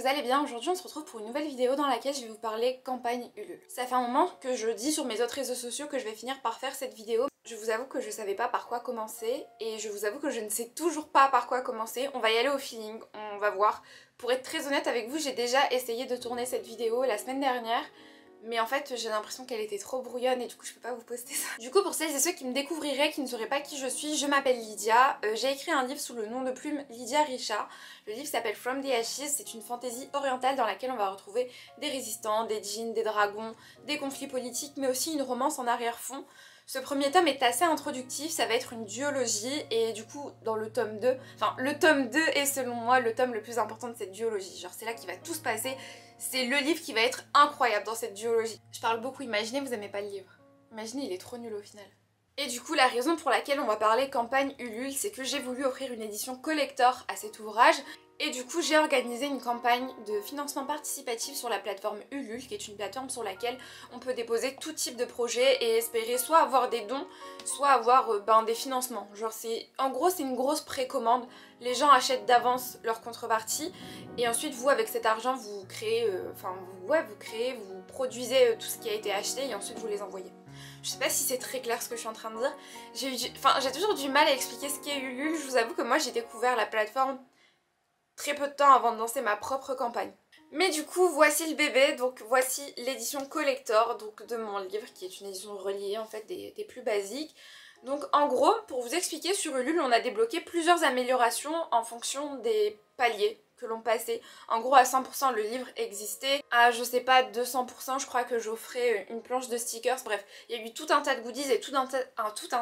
vous allez bien. Aujourd'hui on se retrouve pour une nouvelle vidéo dans laquelle je vais vous parler campagne Ulule. Ça fait un moment que je dis sur mes autres réseaux sociaux que je vais finir par faire cette vidéo. Je vous avoue que je savais pas par quoi commencer et je vous avoue que je ne sais toujours pas par quoi commencer. On va y aller au feeling, on va voir. Pour être très honnête avec vous, j'ai déjà essayé de tourner cette vidéo la semaine dernière. Mais en fait j'ai l'impression qu'elle était trop brouillonne et du coup je peux pas vous poster ça. Du coup pour celles et ceux qui me découvriraient, qui ne sauraient pas qui je suis, je m'appelle Lydia. J'ai écrit un livre sous le nom de plume Lydia Richa. Le livre s'appelle From the Ashes, c'est une fantaisie orientale dans laquelle on va retrouver des résistants, des djinns, des dragons, des conflits politiques mais aussi une romance en arrière-fond. Ce premier tome est assez introductif, ça va être une duologie et du coup dans le tome 2, enfin le tome 2 est selon moi le tome le plus important de cette duologie, genre c'est là qu'il va tout se passer, c'est le livre qui va être incroyable dans cette duologie. Je parle beaucoup, imaginez vous aimez pas le livre, imaginez il est trop nul au final. Et du coup la raison pour laquelle on va parler campagne Ulule, c'est que j'ai voulu offrir une édition collector à cet ouvrage. Et du coup j'ai organisé une campagne de financement participatif sur la plateforme Ulule, qui est une plateforme sur laquelle on peut déposer tout type de projet et espérer soit avoir des dons, soit avoir des financements. Genre en gros c'est une grosse précommande, les gens achètent d'avance leur contrepartie et ensuite vous avec cet argent vous créez, vous produisez tout ce qui a été acheté et ensuite vous les envoyez. Je sais pas si c'est très clair ce que je suis en train de dire, j'ai toujours du mal à expliquer ce qu'est Ulule. Je vous avoue que moi j'ai découvert la plateforme très peu de temps avant de lancer ma propre campagne. Mais du coup voici le bébé, donc voici l'édition collector donc de mon livre qui est une édition reliée en fait des plus basiques. Donc en gros pour vous expliquer, sur Ulule on a débloqué plusieurs améliorations en fonction des paliers que l'on passait. En gros à 100% le livre existait, à je sais pas 200% je crois que j'offrais une planche de stickers, bref il y a eu tout un tas de goodies et tout un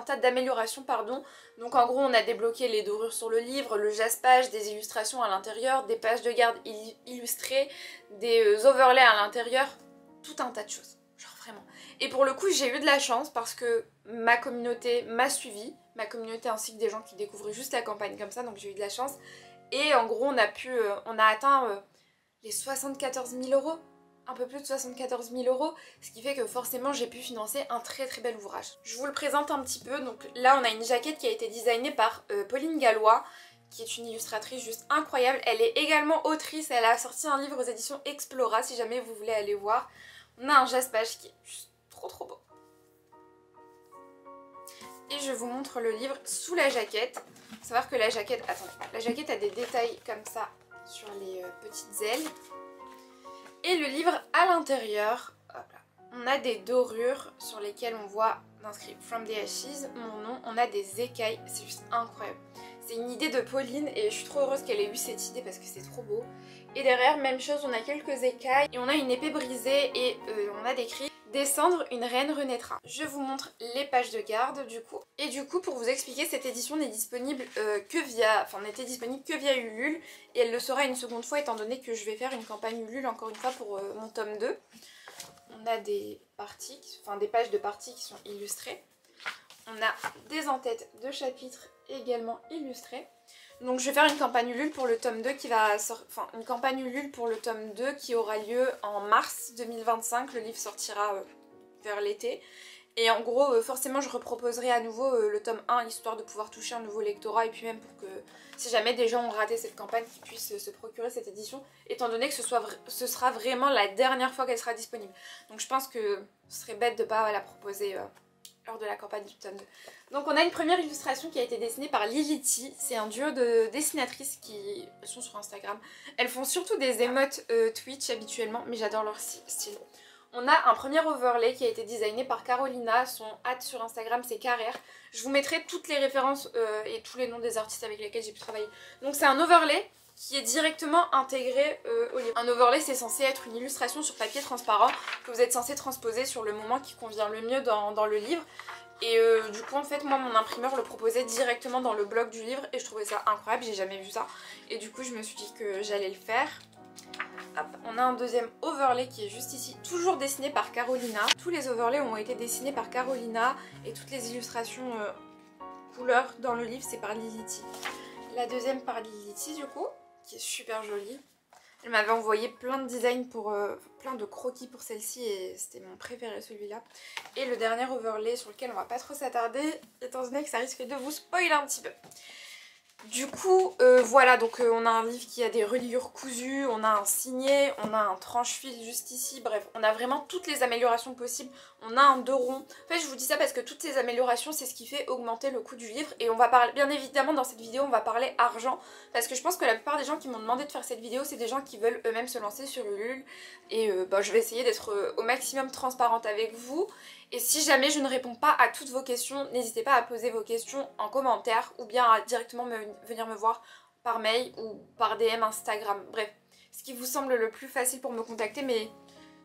tas d'améliorations pardon. Donc en gros on a débloqué les dorures sur le livre, le jaspage, des illustrations à l'intérieur, des pages de garde illustrées, des overlays à l'intérieur, tout un tas de choses, genre vraiment. Et pour le coup j'ai eu de la chance parce que ma communauté m'a suivi, ma communauté ainsi que des gens qui découvraient juste la campagne comme ça, donc j'ai eu de la chance. Et en gros on a atteint les 74 000 €, un peu plus de 74 000 €, ce qui fait que forcément j'ai pu financer un très très bel ouvrage. Je vous le présente un petit peu, donc là on a une jaquette qui a été designée par Pauline Gallois, qui est une illustratrice juste incroyable. Elle est également autrice, elle a sorti un livre aux éditions Explora si jamais vous voulez aller voir. On a un jaspage qui est juste trop beau. Et je vous montre le livre sous la jaquette. Faut savoir que la jaquette, attendez, la jaquette a des détails comme ça sur les petites ailes. Et le livre à l'intérieur, on a des dorures sur lesquelles on voit inscrit From the Ashes, mon nom, on a des écailles, c'est juste incroyable. C'est une idée de Pauline et je suis trop heureuse qu'elle ait eu cette idée parce que c'est trop beau. Et derrière, même chose, on a quelques écailles et on a une épée brisée et on a décrit Descendre, une reine renaîtra. Je vous montre les pages de garde du coup. Et du coup pour vous expliquer, cette édition n'est disponible n'était disponible que via Ulule. Et elle le sera une seconde fois étant donné que je vais faire une campagne Ulule encore une fois pour mon tome 2. On a des parties, des pages de parties qui sont illustrées. On a des en-têtes de chapitres également illustrées. Donc je vais faire une campagne Ulule pour le tome 2 une campagne Ulule pour le tome 2 qui aura lieu en mars 2025. Le livre sortira vers l'été. Et en gros, forcément, je reproposerai à nouveau le tome 1 histoire de pouvoir toucher un nouveau lectorat et puis même pour que, si jamais des gens ont raté cette campagne, qu'ils puissent se procurer cette édition, étant donné que ce sera vraiment la dernière fois qu'elle sera disponible. Donc je pense que ce serait bête de ne pas la proposer lors de la campagne du tome 2. Donc on a une première illustration qui a été dessinée par Lility, c'est un duo de dessinatrices qui sont sur Instagram. Elles font surtout des émotes Twitch habituellement, mais j'adore leur style. On a un premier overlay qui a été designé par Carolina, son hâte sur Instagram c'est Carrère. Je vous mettrai toutes les références et tous les noms des artistes avec lesquels j'ai pu travailler. Donc c'est un overlay qui est directement intégré au livre. Un overlay c'est censé être une illustration sur papier transparent que vous êtes censé transposer sur le moment qui convient le mieux dans le livre. Et du coup en fait moi mon imprimeur le proposait directement dans le bloc du livre et je trouvais ça incroyable, j'ai jamais vu ça. Et du coup je me suis dit que j'allais le faire. Hop, on a un deuxième overlay qui est juste ici, toujours dessiné par Carolina. Tous les overlays ont été dessinés par Carolina et toutes les illustrations couleurs dans le livre c'est par Lility. La deuxième par Lility du coup, qui est super jolie. Elle m'avait envoyé plein de designs pour plein de croquis pour celle-ci et c'était mon préféré celui-là. Et le dernier overlay sur lequel on va pas trop s'attarder étant donné que ça risque de vous spoiler un petit peu. Du coup, voilà, donc on a un livre qui a des reliures cousues, on a un signet, on a un tranche-fil juste ici, bref, on a vraiment toutes les améliorations possibles, on a un dos rond. En fait, je vous dis ça parce que toutes ces améliorations, c'est ce qui fait augmenter le coût du livre, et on va parler, bien évidemment, dans cette vidéo, on va parler argent, parce que je pense que la plupart des gens qui m'ont demandé de faire cette vidéo, c'est des gens qui veulent eux-mêmes se lancer sur Ulule, et je vais essayer d'être au maximum transparente avec vous. Et si jamais je ne réponds pas à toutes vos questions, n'hésitez pas à poser vos questions en commentaire ou bien à directement venir me voir par mail ou par DM Instagram. Bref, ce qui vous semble le plus facile pour me contacter, mais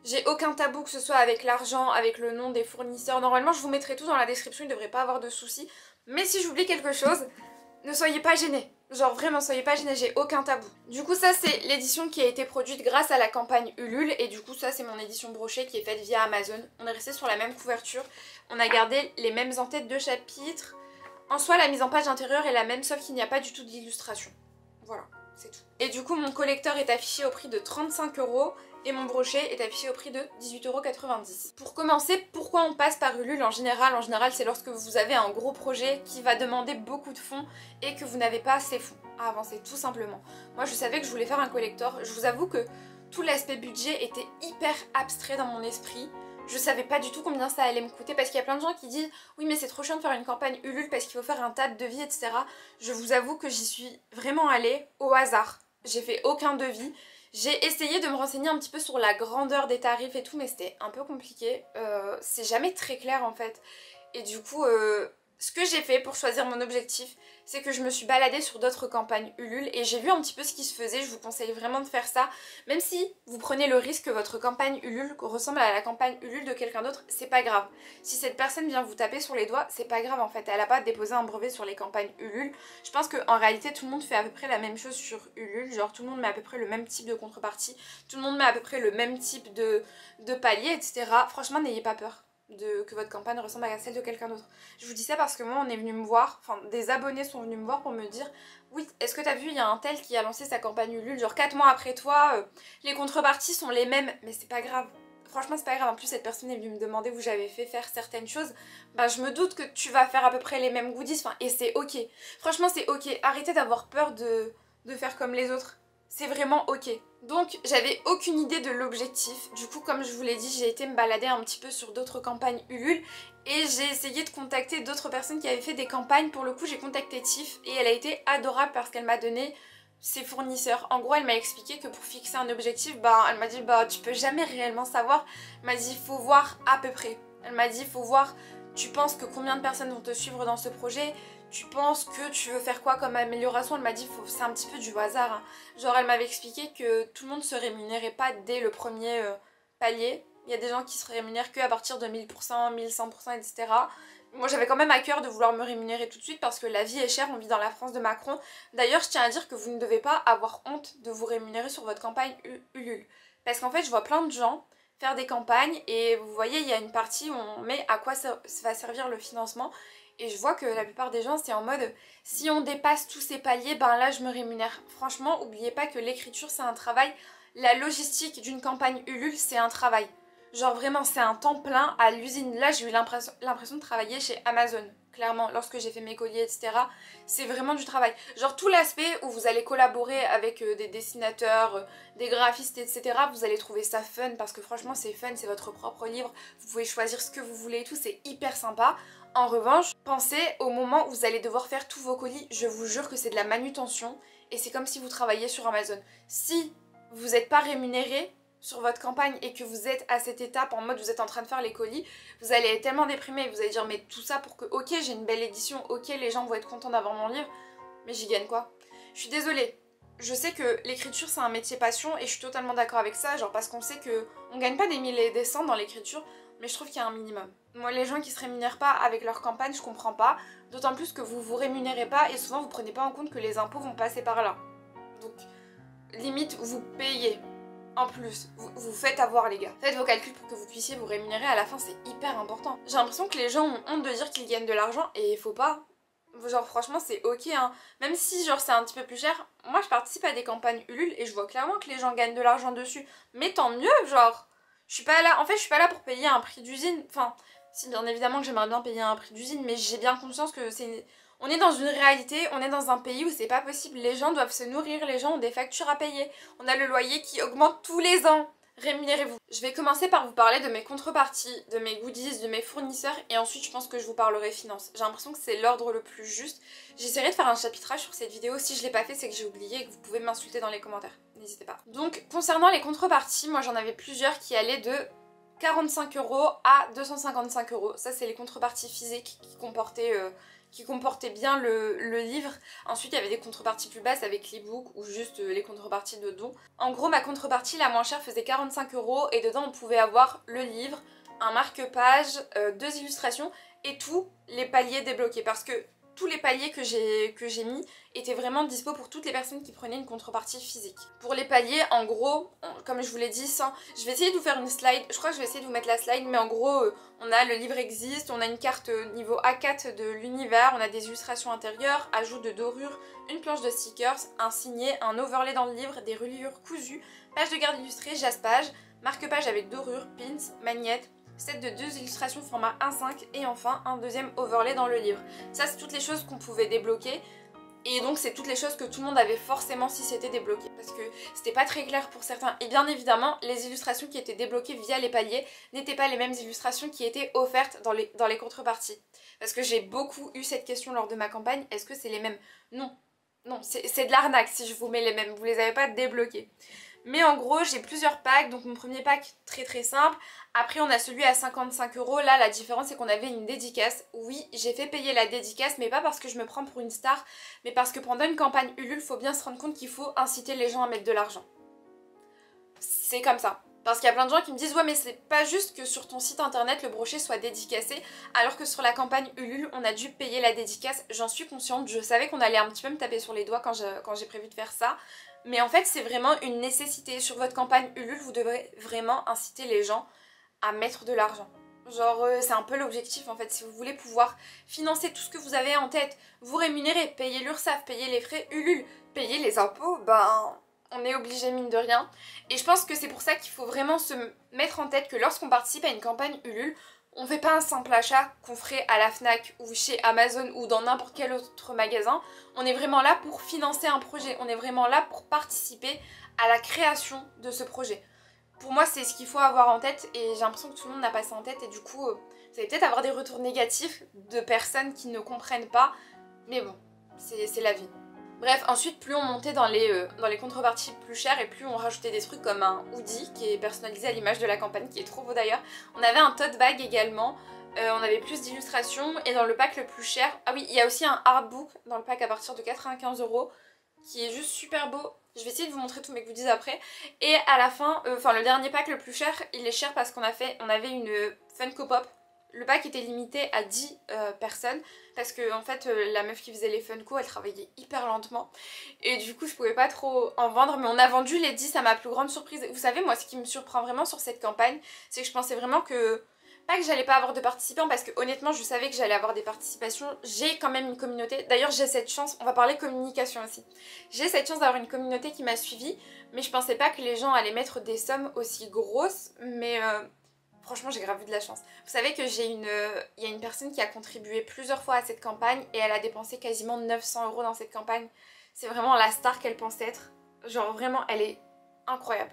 j'ai aucun tabou, que ce soit avec l'argent, avec le nom des fournisseurs. Normalement, je vous mettrai tout dans la description, il ne devrait pas avoir de soucis. Mais si j'oublie quelque chose, ne soyez pas gênés. Genre vraiment, soyez pas gênés, j'ai aucun tabou. Du coup, ça c'est l'édition qui a été produite grâce à la campagne Ulule. Et du coup, ça c'est mon édition brochée qui est faite via Amazon. On est resté sur la même couverture. On a gardé les mêmes en-têtes de chapitres. En soi, la mise en page intérieure est la même, sauf qu'il n'y a pas du tout d'illustration. Voilà, c'est tout. Et du coup, mon collecteur est affiché au prix de 35 € et mon brochet est affiché au prix de 18,90 €. Pour commencer, pourquoi on passe par Ulule en général? En général, c'est lorsque vous avez un gros projet qui va demander beaucoup de fonds et que vous n'avez pas assez fonds à avancer, tout simplement. Moi, je savais que je voulais faire un collector. Je vous avoue que tout l'aspect budget était hyper abstrait dans mon esprit. Je savais pas du tout combien ça allait me coûter parce qu'il y a plein de gens qui disent oui mais c'est trop chiant de faire une campagne Ulule parce qu'il faut faire un tas de devis, etc. Je vous avoue que j'y suis vraiment allée au hasard. J'ai fait aucun devis. J'ai essayé de me renseigner un petit peu sur la grandeur des tarifs et tout, mais c'était un peu compliqué. C'est jamais très clair en fait. Et du coup, ce que j'ai fait pour choisir mon objectif, c'est que je me suis baladée sur d'autres campagnes Ulule et j'ai vu un petit peu ce qui se faisait. Je vous conseille vraiment de faire ça. Même si vous prenez le risque que votre campagne Ulule ressemble à la campagne Ulule de quelqu'un d'autre, c'est pas grave. Si cette personne vient vous taper sur les doigts, c'est pas grave en fait. Elle a pas déposé un brevet sur les campagnes Ulule. Je pense qu'en réalité, tout le monde fait à peu près la même chose sur Ulule. Genre tout le monde met à peu près le même type de contrepartie. Tout le monde met à peu près le même type de palier, etc. Franchement, n'ayez pas peur que votre campagne ressemble à celle de quelqu'un d'autre. Je vous dis ça parce que moi on est venu me voir, enfin des abonnés sont venus me voir pour me dire oui, est-ce que t'as vu, il y a un tel qui a lancé sa campagne Ulule, genre 4 mois après toi, les contreparties sont les mêmes, mais c'est pas grave. Franchement c'est pas grave, en plus cette personne est venue me demander où j'avais fait faire certaines choses, bah je me doute que tu vas faire à peu près les mêmes goodies, enfin, et c'est ok. Franchement c'est ok, arrêtez d'avoir peur de faire comme les autres. C'est vraiment ok. Donc j'avais aucune idée de l'objectif. Du coup, comme je vous l'ai dit, j'ai été me balader un petit peu sur d'autres campagnes Ulule et j'ai essayé de contacter d'autres personnes qui avaient fait des campagnes. Pour le coup, j'ai contacté Tiff et elle a été adorable parce qu'elle m'a donné ses fournisseurs. En gros, elle m'a expliqué que pour fixer un objectif, elle m'a dit tu peux jamais réellement savoir. Elle m'a dit il faut voir à peu près. Elle m'a dit il faut voir, tu penses que combien de personnes vont te suivre dans ce projet? Tu penses que tu veux faire quoi comme amélioration? Elle m'a dit c'est un petit peu du hasard. Hein. Genre elle m'avait expliqué que tout le monde se rémunérait pas dès le premier palier. Il y a des gens qui se rémunèrent que à partir de 1000%, 1100%, etc. Moi j'avais quand même à cœur de vouloir me rémunérer tout de suite parce que la vie est chère, on vit dans la France de Macron. D'ailleurs je tiens à dire que vous ne devez pas avoir honte de vous rémunérer sur votre campagne Ulule. Parce qu'en fait je vois plein de gens faire des campagnes et vous voyez il y a une partie où on met à quoi ça va servir le financement. Et je vois que la plupart des gens c'est en mode si on dépasse tous ces paliers, là je me rémunère. Franchement, oubliez pas que l'écriture c'est un travail. La logistique d'une campagne Ulule c'est un travail. Genre vraiment c'est un temps plein à l'usine. Là j'ai eu l'impression de travailler chez Amazon. Clairement, lorsque j'ai fait mes colliers, etc. C'est vraiment du travail. Genre tout l'aspect où vous allez collaborer avec des dessinateurs, des graphistes, etc. Vous allez trouver ça fun parce que franchement c'est fun, c'est votre propre livre. Vous pouvez choisir ce que vous voulez et tout, c'est hyper sympa. En revanche, pensez au moment où vous allez devoir faire tous vos colis. Je vous jure que c'est de la manutention et c'est comme si vous travailliez sur Amazon. Si vous n'êtes pas rémunéré sur votre campagne et que vous êtes à cette étape en mode vous êtes en train de faire les colis, vous allez être tellement déprimé, vous allez dire mais tout ça pour que ok j'ai une belle édition, ok les gens vont être contents d'avoir mon livre, mais j'y gagne quoi? Je suis désolée, je sais que l'écriture c'est un métier passion et je suis totalement d'accord avec ça, genre parce qu'on sait que on gagne pas des milliers et des cents dans l'écriture, mais je trouve qu'il y a un minimum. Moi les gens qui se rémunèrent pas avec leur campagne je comprends pas, d'autant plus que vous vous rémunérez pas et souvent vous prenez pas en compte que les impôts vont passer par là. Donc limite vous payez. En plus, vous faites avoir les gars. Faites vos calculs pour que vous puissiez vous rémunérer à la fin, c'est hyper important. J'ai l'impression que les gens ont honte de dire qu'ils gagnent de l'argent et il faut pas. Genre franchement c'est ok hein. Même si genre c'est un petit peu plus cher, moi je participe à des campagnes Ulule et je vois clairement que les gens gagnent de l'argent dessus. Mais tant mieux genre. Je suis pas là, en fait je suis pas là pour payer un prix d'usine. Enfin, si bien évidemment que j'aimerais bien payer un prix d'usine, mais j'ai bien conscience que On est dans une réalité, on est dans un pays où c'est pas possible, les gens doivent se nourrir, les gens ont des factures à payer, on a le loyer qui augmente tous les ans. Rémunérez-vous. Je vais commencer par vous parler de mes contreparties, de mes goodies, de mes fournisseurs et ensuite je pense que je vous parlerai finance. J'ai l'impression que c'est l'ordre le plus juste. J'essaierai de faire un chapitrage sur cette vidéo. Si je l'ai pas fait, c'est que j'ai oublié et que vous pouvez m'insulter dans les commentaires. N'hésitez pas. Donc concernant les contreparties, moi j'en avais plusieurs qui allaient de 45 € à 255 €. Ça c'est les contreparties physiques qui comportaient bien le livre. Ensuite il y avait des contreparties plus basses avec l'ebook ou juste les contreparties de dons. En gros ma contrepartie la moins chère faisait 45 € et dedans on pouvait avoir le livre, un marque-page, 2 illustrations et tous les paliers débloqués parce que tous les paliers que j'ai mis étaient vraiment dispo pour toutes les personnes qui prenaient une contrepartie physique. Pour les paliers, en gros, comme je vous l'ai dit, je vais essayer de vous faire une slide, je crois que je vais essayer de vous mettre la slide, mais en gros, on a le livre existe, on a une carte niveau A4 de l'univers, on a des illustrations intérieures, ajout de dorures, une planche de stickers, un signet, un overlay dans le livre, des reliures cousues, page de garde illustrée, jaspage, marque-page avec dorures, pins, magnettes, set de 2 illustrations format 1/5 et enfin un deuxième overlay dans le livre. Ça c'est toutes les choses qu'on pouvait débloquer et donc c'est toutes les choses que tout le monde avait forcément si c'était débloqué parce que c'était pas très clair pour certains et bien évidemment les illustrations qui étaient débloquées via les paliers n'étaient pas les mêmes illustrations qui étaient offertes dans les contreparties parce que j'ai beaucoup eu cette question lors de ma campagne, est-ce que c'est les mêmes? Non, non, c'est de l'arnaque si je vous mets les mêmes, vous les avez pas débloqués. Mais en gros j'ai plusieurs packs, donc mon premier pack très simple, après on a celui à 55 €, là la différence c'est qu'on avait une dédicace, oui j'ai fait payer la dédicace mais pas parce que je me prends pour une star, mais parce que pendant une campagne Ulule faut bien se rendre compte qu'il faut inciter les gens à mettre de l'argent. C'est comme ça. Parce qu'il y a plein de gens qui me disent ouais mais c'est pas juste que sur ton site internet le brochet soit dédicacé alors que sur la campagne Ulule on a dû payer la dédicace, j'en suis consciente, je savais qu'on allait un petit peu me taper sur les doigts quand j'ai prévu de faire ça. Mais en fait c'est vraiment une nécessité, sur votre campagne Ulule vous devrez vraiment inciter les gens à mettre de l'argent. Genre c'est un peu l'objectif en fait, si vous voulez pouvoir financer tout ce que vous avez en tête, vous rémunérer, payer l'URSSAF, payer les frais Ulule, payer les impôts, ben on est obligé mine de rien. Et je pense que c'est pour ça qu'il faut vraiment se mettre en tête que lorsqu'on participe à une campagne Ulule, on fait pas un simple achat qu'on ferait à la Fnac ou chez Amazon ou dans n'importe quel autre magasin. On est vraiment là pour financer un projet, on est vraiment là pour participer à la création de ce projet. Pour moi c'est ce qu'il faut avoir en tête et j'ai l'impression que tout le monde n'a pas ça en tête et du coup vous allez peut-être avoir des retours négatifs de personnes qui ne comprennent pas, mais bon, c'est la vie. Bref, ensuite plus on montait dans les contreparties plus chères et plus on rajoutait des trucs comme un hoodie qui est personnalisé à l'image de la campagne, qui est trop beau d'ailleurs. On avait un tote bag également, on avait plus d'illustrations et dans le pack le plus cher, ah oui il y a aussi un artbook dans le pack à partir de 95 € qui est juste super beau. Je vais essayer de vous montrer tous mes goodies après. Et à la fin, le dernier pack le plus cher, il est cher parce qu'on avait une Funko Pop. Le pack était limité à 10 personnes parce que en fait la meuf qui faisait les Funko elle travaillait hyper lentement et du coup je pouvais pas trop en vendre, mais on a vendu les 10 à ma plus grande surprise. Vous savez moi ce qui me surprend vraiment sur cette campagne c'est que je pensais vraiment que, pas que j'allais pas avoir de participants parce que honnêtement je savais que j'allais avoir des participations, j'ai quand même une communauté, d'ailleurs j'ai cette chance, on va parler communication aussi, j'ai cette chance d'avoir une communauté qui m'a suivie, mais je pensais pas que les gens allaient mettre des sommes aussi grosses, mais franchement j'ai grave eu de la chance. Vous savez que il y a une personne qui a contribué plusieurs fois à cette campagne et elle a dépensé quasiment 900 € dans cette campagne. C'est vraiment la star qu'elle pense être. Genre vraiment elle est incroyable.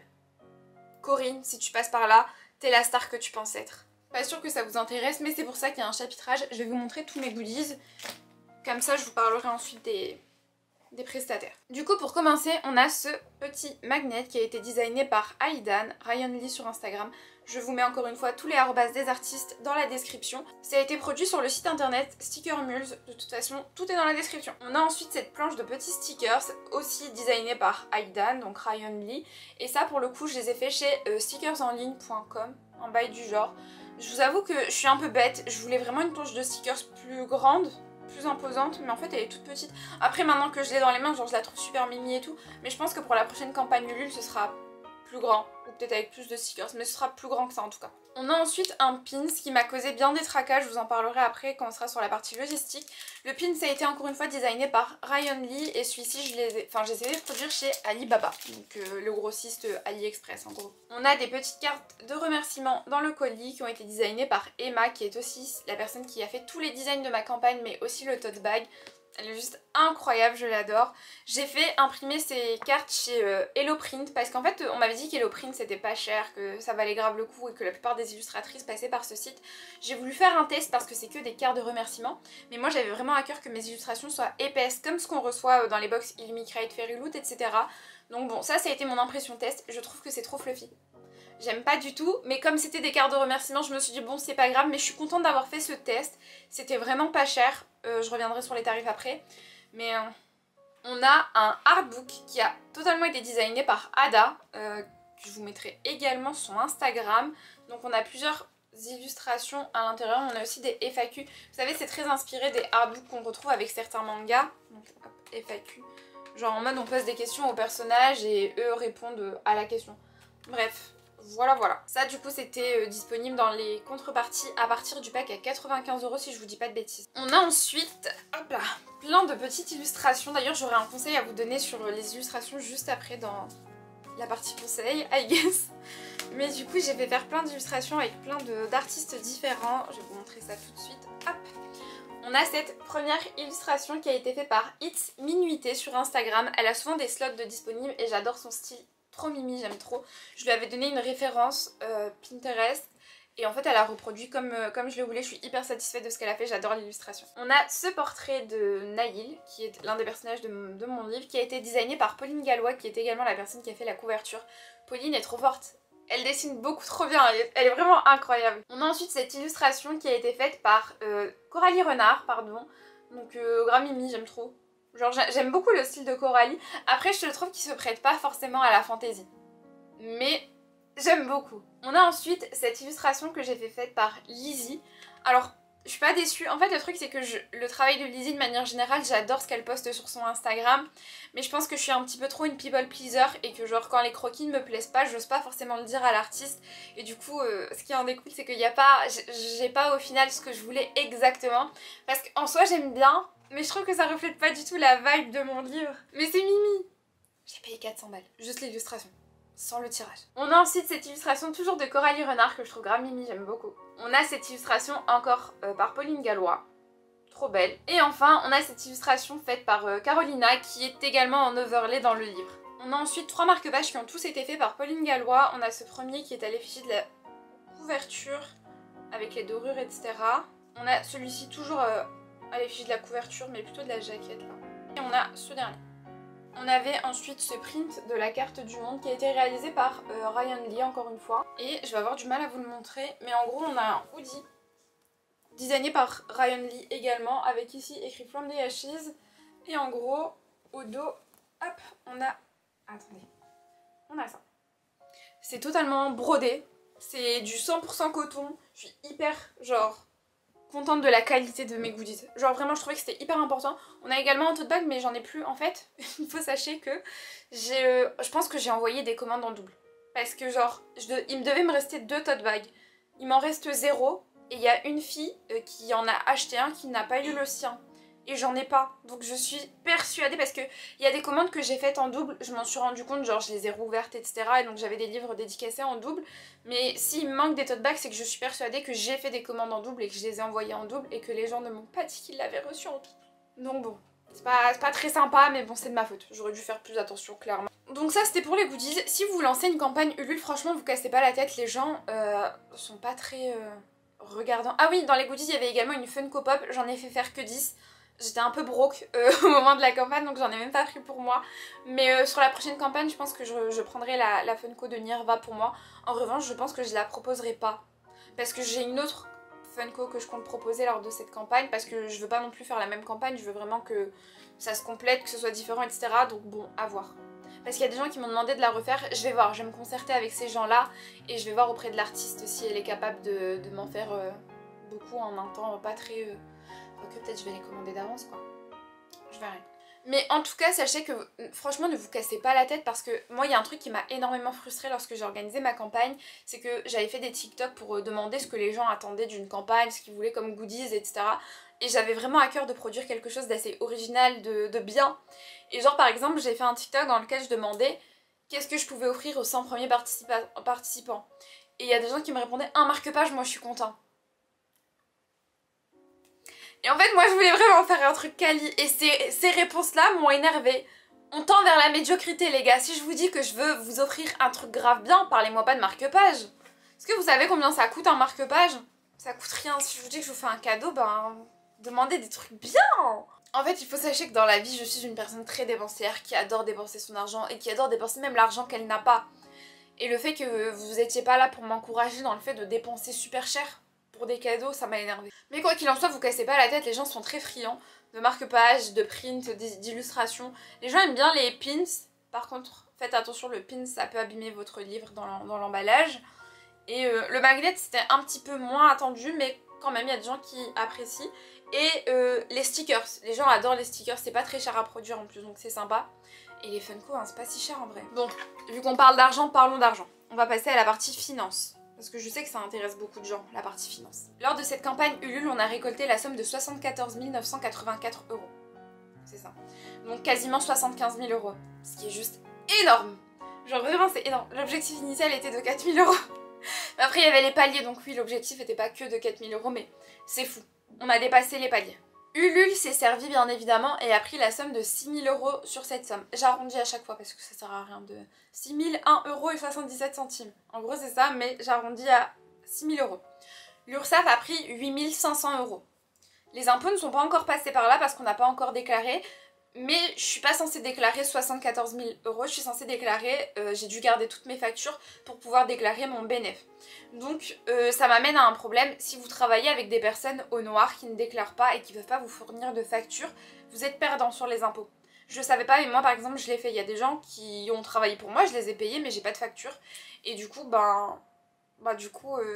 Corinne, si tu passes par là, t'es la star que tu penses être. Pas sûr que ça vous intéresse mais c'est pour ça qu'il y a un chapitrage. Je vais vous montrer tous mes goodies. Comme ça je vous parlerai ensuite des prestataires. Du coup pour commencer on a ce petit magnet qui a été designé par Aidan, Ryan Lee sur Instagram. Je vous mets encore une fois tous les arrobas des artistes dans la description. Ça a été produit sur le site internet Sticker Mules, de toute façon tout est dans la description. On a ensuite cette planche de petits stickers, aussi designée par Aidan, donc Ryan Lee. Et ça pour le coup je les ai fait chez stickersenligne.com, en bail du genre. Je vous avoue que je suis un peu bête, je voulais vraiment une planche de stickers plus grande, plus imposante, mais en fait elle est toute petite. Après maintenant que je l'ai dans les mains, genre je la trouve super mimi et tout, mais je pense que pour la prochaine campagne Ulule ce sera plus grand, ou peut-être avec plus de stickers, mais ce sera plus grand que ça en tout cas. On a ensuite un pins qui m'a causé bien des tracas, je vous en parlerai après quand on sera sur la partie logistique. Le pins a été encore une fois designé par Ryan Lee et celui-ci j'ai essayé de produire chez Alibaba, donc le grossiste AliExpress en gros. On a des petites cartes de remerciements dans le colis qui ont été designées par Emma qui est aussi la personne qui a fait tous les designs de ma campagne mais aussi le tote bag. Elle est juste incroyable, je l'adore. J'ai fait imprimer ces cartes chez HelloPrint parce qu'en fait on m'avait dit qu'HelloPrint c'était pas cher, que ça valait grave le coup et que la plupart des illustratrices passaient par ce site. J'ai voulu faire un test parce que c'est que des cartes de remerciement, mais moi j'avais vraiment à cœur que mes illustrations soient épaisses comme ce qu'on reçoit dans les box Illumicrate, Fairy Loot, etc. Donc bon, ça a été mon impression test, je trouve que c'est trop fluffy. J'aime pas du tout, mais comme c'était des cartes de remerciement, je me suis dit bon c'est pas grave, mais je suis contente d'avoir fait ce test. C'était vraiment pas cher, je reviendrai sur les tarifs après. Mais on a un artbook qui a totalement été designé par Ada, je vous mettrai également son Instagram. Donc on a plusieurs illustrations à l'intérieur, on a aussi des FAQ. Vous savez c'est très inspiré des artbooks qu'on retrouve avec certains mangas. Donc hop, FAQ, genre en mode on pose des questions aux personnages et eux répondent à la question. Bref. Voilà. Ça du coup c'était disponible dans les contreparties à partir du pack à 95 € si je vous dis pas de bêtises. On a ensuite, hop là, plein de petites illustrations. D'ailleurs j'aurais un conseil à vous donner sur les illustrations juste après dans la partie conseil, I guess. Mais du coup j'ai fait faire plein d'illustrations avec plein d'artistes différents. Je vais vous montrer ça tout de suite. Hop. On a cette première illustration qui a été faite par It's Minuité sur Instagram. Elle a souvent des slots de disponibles et j'adore son style. Trop mimi, j'aime trop. Je lui avais donné une référence Pinterest et en fait elle a reproduit comme je le voulais. Je suis hyper satisfaite de ce qu'elle a fait, j'adore l'illustration. On a ce portrait de Naïl qui est l'un des personnages de mon livre qui a été designé par Pauline Gallois qui est également la personne qui a fait la couverture. Pauline est trop forte, elle dessine beaucoup trop bien, elle est vraiment incroyable. On a ensuite cette illustration qui a été faite par Coralie Renard, pardon. Donc grand mimi, j'aime trop. Genre j'aime beaucoup le style de Coralie. Après je trouve qu'il se prête pas forcément à la fantaisie. Mais j'aime beaucoup. On a ensuite cette illustration que j'ai fait faite par Lizzie. Alors je suis pas déçue. En fait le truc c'est que le travail de Lizzie de manière générale j'adore ce qu'elle poste sur son Instagram. Mais je pense que je suis un petit peu trop une people pleaser. Et que genre quand les croquis ne me plaisent pas j'ose pas forcément le dire à l'artiste. Et du coup ce qui en découle c'est qu'il n'y a pas... J'ai pas au final ce que je voulais exactement. Parce qu'en soi j'aime bien. Mais je trouve que ça reflète pas du tout la vibe de mon livre. Mais c'est mimi. J'ai payé 400 balles. Juste l'illustration. Sans le tirage. On a ensuite cette illustration toujours de Coralie Renard que je trouve grave mimi, j'aime beaucoup. On a cette illustration encore par Pauline Gallois. Trop belle. Et enfin, on a cette illustration faite par Carolina qui est également en overlay dans le livre. On a ensuite 3 marque-pages qui ont tous été faits par Pauline Gallois. On a ce premier qui est à l'effigie de la couverture avec les dorures, etc. On a celui-ci toujours... à l'effigie de la couverture mais plutôt de la jaquette là. Et on a ce dernier. On avait ensuite ce print de la carte du monde qui a été réalisé par Ryan Lee encore une fois. Et je vais avoir du mal à vous le montrer mais en gros on a un hoodie designé par Ryan Lee également avec ici écrit From the Ashes. Et en gros au dos, hop, on a... Attendez. On a ça. C'est totalement brodé. C'est du 100% coton. Je suis hyper genre... contente de la qualité de mes goodies. Genre vraiment je trouvais que c'était hyper important. On a également un tote bag mais j'en ai plus en fait. Il faut sachez que je pense que j'ai envoyé des commandes en double. Parce que genre il me devait me rester 2 tote bags. Il m'en reste 0 et il y a une fille qui en a acheté un qui n'a pas eu le sien. Et j'en ai pas. Donc je suis persuadée parce que il y a des commandes que j'ai faites en double, je m'en suis rendu compte, genre je les ai rouvertes etc. Et donc j'avais des livres dédicacés en double. Mais s'il me manque des tote bags, c'est que je suis persuadée que j'ai fait des commandes en double et que je les ai envoyées en double et que les gens ne m'ont pas dit qu'ils l'avaient reçu en double. Donc bon, c'est pas très sympa mais bon c'est de ma faute. J'aurais dû faire plus attention clairement. Donc ça c'était pour les goodies. Si vous lancez une campagne Ulule, franchement vous cassez pas la tête, les gens sont pas très regardants. Ah oui, dans les goodies il y avait également une Funko Pop, j'en ai fait faire que 10. J'étais un peu broke au moment de la campagne donc j'en ai même pas pris pour moi. Mais sur la prochaine campagne je pense que je prendrai la Funko de Nirva pour moi. En revanche je pense que je la proposerai pas. Parce que j'ai une autre Funko que je compte proposer lors de cette campagne. Parce que je veux pas non plus faire la même campagne. Je veux vraiment que ça se complète, que ce soit différent etc. Donc bon, à voir. Parce qu'il y a des gens qui m'ont demandé de la refaire. Je vais voir, je vais me concerter avec ces gens là. Et je vais voir auprès de l'artiste si elle est capable de m'en faire beaucoup en un temps pas très... que peut-être je vais les commander d'avance quoi. Je verrai. Mais en tout cas sachez que franchement ne vous cassez pas la tête parce que moi il y a un truc qui m'a énormément frustrée lorsque j'ai organisé ma campagne. C'est que j'avais fait des TikTok pour demander ce que les gens attendaient d'une campagne, ce qu'ils voulaient comme goodies etc. Et j'avais vraiment à cœur de produire quelque chose d'assez original, de bien. Et genre par exemple j'ai fait un TikTok dans lequel je demandais qu'est-ce que je pouvais offrir aux 100 premiers participants. Et il y a des gens qui me répondaient un marque-page, moi je suis content. Et en fait moi je voulais vraiment faire un truc quali et ces réponses-là m'ont énervée. On tend vers la médiocrité les gars, si je vous dis que je veux vous offrir un truc grave bien, parlez-moi pas de marque-page. Est-ce que vous savez combien ça coûte un marque-page? Ça coûte rien, si je vous dis que je vous fais un cadeau, ben demandez des trucs bien. En fait il faut sachez que dans la vie je suis une personne très dépensière qui adore dépenser son argent et qui adore dépenser même l'argent qu'elle n'a pas. Et le fait que vous étiez pas là pour m'encourager dans le fait de dépenser super cher pour des cadeaux, ça m'a énervé. Mais quoi qu'il en soit, vous cassez pas la tête, les gens sont très friands de marque-page, de print, d'illustrations. Les gens aiment bien les pins, par contre faites attention, le pin ça peut abîmer votre livre dans l'emballage. Et le magnet c'était un petit peu moins attendu, mais quand même il y a des gens qui apprécient. Et les stickers, les gens adorent les stickers, c'est pas très cher à produire en plus donc c'est sympa. Et les Funko, hein, c'est pas si cher en vrai. Bon, vu qu'on parle d'argent, parlons d'argent. On va passer à la partie finance. Parce que je sais que ça intéresse beaucoup de gens, la partie finance. Lors de cette campagne Ulule, on a récolté la somme de 74 984 €. C'est ça. Donc quasiment 75 000 €. Ce qui est juste énorme. Genre vraiment c'est énorme. L'objectif initial était de 4 000 €. Mais après il y avait les paliers, donc oui l'objectif n'était pas que de 4 000 €, mais c'est fou. On a dépassé les paliers. Ulule s'est servi bien évidemment et a pris la somme de 6 000 € sur cette somme. J'arrondis à chaque fois parce que ça sert à rien de... 6 001,77 €. En gros c'est ça, mais j'arrondis à 6 000 €. L'URSSAF a pris 8 500 €. Les impôts ne sont pas encore passés par là parce qu'on n'a pas encore déclaré. Mais je suis pas censée déclarer 74 000 €, je suis censée déclarer, j'ai dû garder toutes mes factures pour pouvoir déclarer mon bénéfice. Donc ça m'amène à un problème, si vous travaillez avec des personnes au noir qui ne déclarent pas et qui ne peuvent pas vous fournir de factures, vous êtes perdant sur les impôts. Je le savais pas mais moi par exemple je l'ai fait, il y a des gens qui ont travaillé pour moi, je les ai payés mais j'ai pas de facture. Et du coup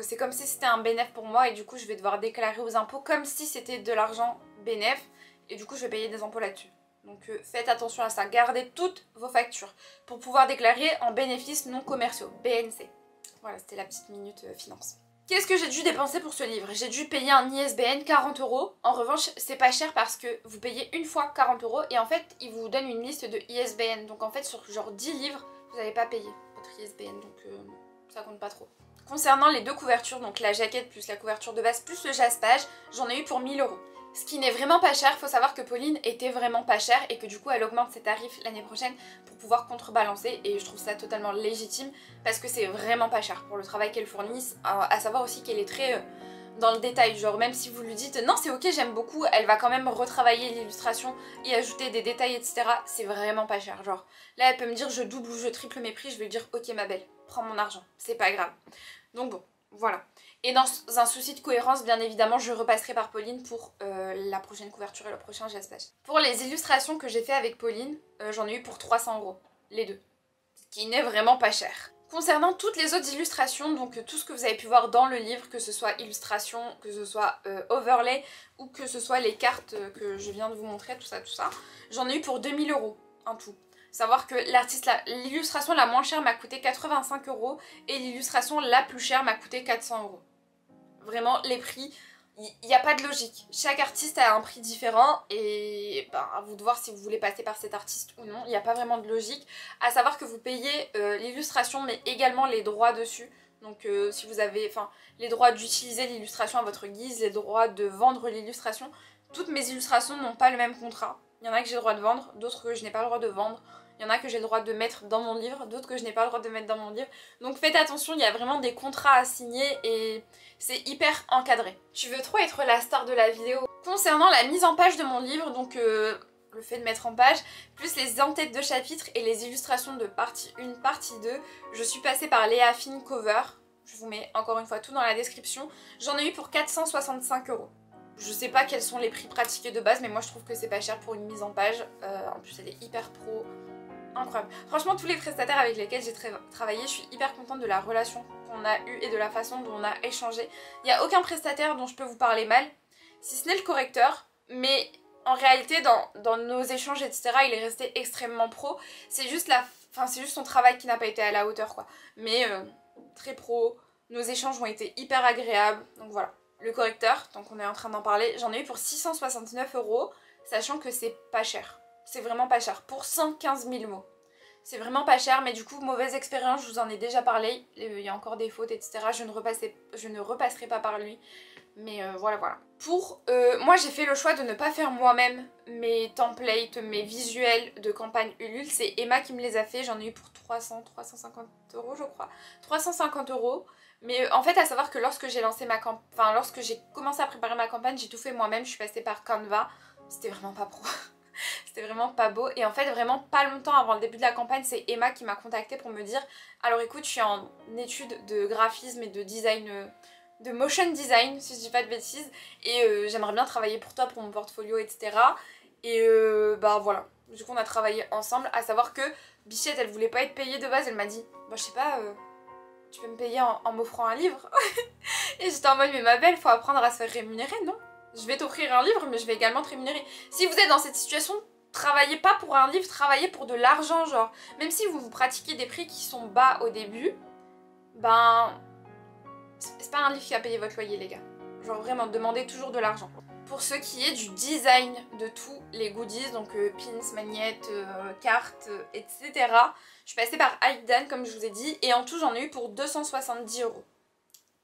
c'est comme si c'était un bénéfice pour moi et du coup je vais devoir déclarer aux impôts comme si c'était de l'argent bénéfice et du coup je vais payer des impôts là-dessus. Donc faites attention à ça, gardez toutes vos factures pour pouvoir déclarer en bénéfices non commerciaux, BNC. Voilà, c'était la petite minute finance. Qu'est-ce que j'ai dû dépenser pour ce livre? J'ai dû payer un ISBN 40 €. En revanche, c'est pas cher parce que vous payez une fois 40 € et en fait, ils vous donnent une liste de ISBN. Donc en fait, sur genre 10 livres, vous n'avez pas payé votre ISBN, donc ça compte pas trop. Concernant les deux couvertures, donc la jaquette plus la couverture de base plus le jaspage, j'en ai eu pour 1 000 €. Ce qui n'est vraiment pas cher, faut savoir que Pauline était vraiment pas chère et que du coup elle augmente ses tarifs l'année prochaine pour pouvoir contrebalancer et je trouve ça totalement légitime parce que c'est vraiment pas cher pour le travail qu'elle fournit, à savoir aussi qu'elle est très dans le détail, genre même si vous lui dites non c'est ok j'aime beaucoup, elle va quand même retravailler l'illustration, y ajouter des détails etc, c'est vraiment pas cher, genre là elle peut me dire je double ou je triple mes prix, je vais lui dire ok ma belle, prends mon argent, c'est pas grave. Donc bon, voilà. Et dans un souci de cohérence, bien évidemment, je repasserai par Pauline pour la prochaine couverture et le prochain jaspage. Pour les illustrations que j'ai fait avec Pauline, j'en ai eu pour 300 €, les deux. Ce qui n'est vraiment pas cher. Concernant toutes les autres illustrations, donc tout ce que vous avez pu voir dans le livre, que ce soit illustration, que ce soit overlay, ou que ce soit les cartes que je viens de vous montrer, tout ça, j'en ai eu pour 2 000 € en tout. Savoir que l'illustration la moins chère m'a coûté 85 € et l'illustration la plus chère m'a coûté 400 €. Vraiment, les prix, il n'y a pas de logique. Chaque artiste a un prix différent et à vous de voir si vous voulez passer par cet artiste ou non. Il n'y a pas vraiment de logique. À savoir que vous payez l'illustration mais également les droits dessus. Donc si vous avez les droits d'utiliser l'illustration à votre guise, les droits de vendre l'illustration. Toutes mes illustrations n'ont pas le même contrat. Il y en a que j'ai le droit de vendre, d'autres que je n'ai pas le droit de vendre. Il y en a que j'ai le droit de mettre dans mon livre, d'autres que je n'ai pas le droit de mettre dans mon livre. Donc faites attention, il y a vraiment des contrats à signer et c'est hyper encadré. Je veux trop être la star de la vidéo. Concernant la mise en page de mon livre, donc le fait de mettre en page, plus les en-têtes de chapitres et les illustrations de partie 1, partie 2, je suis passée par Léa Fine Cover. Je vous mets encore une fois tout dans la description. J'en ai eu pour 465 €. Je sais pas quels sont les prix pratiqués de base, mais moi je trouve que c'est pas cher pour une mise en page. En plus elle est hyper pro. Incroyable. Franchement, tous les prestataires avec lesquels j'ai travaillé, je suis hyper contente de la relation qu'on a eue et de la façon dont on a échangé. Il n'y a aucun prestataire dont je peux vous parler mal, si ce n'est le correcteur, mais en réalité, dans nos échanges, etc., il est resté extrêmement pro. C'est juste son travail qui n'a pas été à la hauteur, quoi. Mais très pro, nos échanges ont été hyper agréables, donc voilà. Le correcteur, tant qu'on est en train d'en parler, j'en ai eu pour 669 €, sachant que c'est pas cher. C'est vraiment pas cher, pour 115 000 mots. C'est vraiment pas cher, mais du coup, mauvaise expérience, je vous en ai déjà parlé, il y a encore des fautes, etc. Je ne repasserai pas par lui. Mais voilà voilà. Moi j'ai fait le choix de ne pas faire moi-même mes templates, mes visuels de campagne Ulule. C'est Emma qui me les a fait, j'en ai eu pour 350 € je crois. 350 €. Mais en fait à savoir que lorsque j'ai lancé ma campagne, enfin lorsque j'ai commencé à préparer ma campagne, j'ai tout fait moi-même, je suis passée par Canva. C'était vraiment pas pro. C'était vraiment pas beau. Et en fait vraiment pas longtemps avant le début de la campagne, c'est Emma qui m'a contactée pour me dire alors écoute, je suis en études de graphisme et de design, de motion design si je dis pas de bêtises, et j'aimerais bien travailler pour toi, pour mon portfolio, etc. Et bah voilà, du coup on a travaillé ensemble, à savoir que Bichette elle voulait pas être payée de base, elle m'a dit bah je sais pas, tu peux me payer en m'offrant un livre. Et j'étais en mode mais ma belle, faut apprendre à se faire rémunérer, non? Je vais t'offrir un livre mais je vais également te rémunérer. Si vous êtes dans cette situation, travaillez pas pour un livre, travaillez pour de l'argent, genre. Même si vous pratiquez des prix qui sont bas au début, ben c'est pas un livre qui va payer votre loyer les gars. Genre vraiment, demandez toujours de l'argent. Pour ce qui est du design de tous les goodies, donc pins, magnettes, cartes, etc. Je suis passée par Aidan comme je vous ai dit, et en tout j'en ai eu pour 270 €.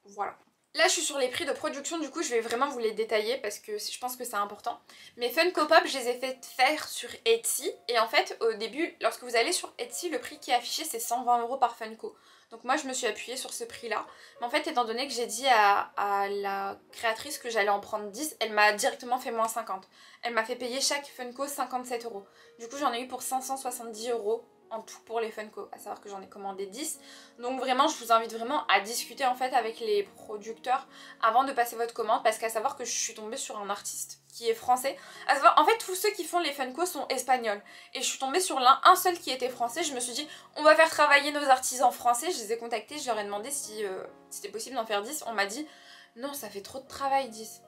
Voilà. Là je suis sur les prix de production, du coup je vais vraiment vous les détailler parce que je pense que c'est important. Mes Funko Pop je les ai fait faire sur Etsy, et en fait au début lorsque vous allez sur Etsy le prix qui est affiché c'est 120 € par Funko. Donc moi je me suis appuyée sur ce prix là. Mais en fait étant donné que j'ai dit à la créatrice que j'allais en prendre 10, elle m'a directement fait moins 50. Elle m'a fait payer chaque Funko 57 €. Du coup j'en ai eu pour 570 € en tout pour les Funko, à savoir que j'en ai commandé 10. Donc vraiment je vous invite vraiment à discuter en fait avec les producteurs avant de passer votre commande, parce qu'à savoir que je suis tombée sur un artiste qui est français. À savoir, en fait tous ceux qui font les Funko sont espagnols, et je suis tombée sur un seul qui était français. Je me suis dit on va faire travailler nos artisans français. Je les ai contactés, je leur ai demandé si c'était possible d'en faire 10. On m'a dit non, ça fait trop de travail 10.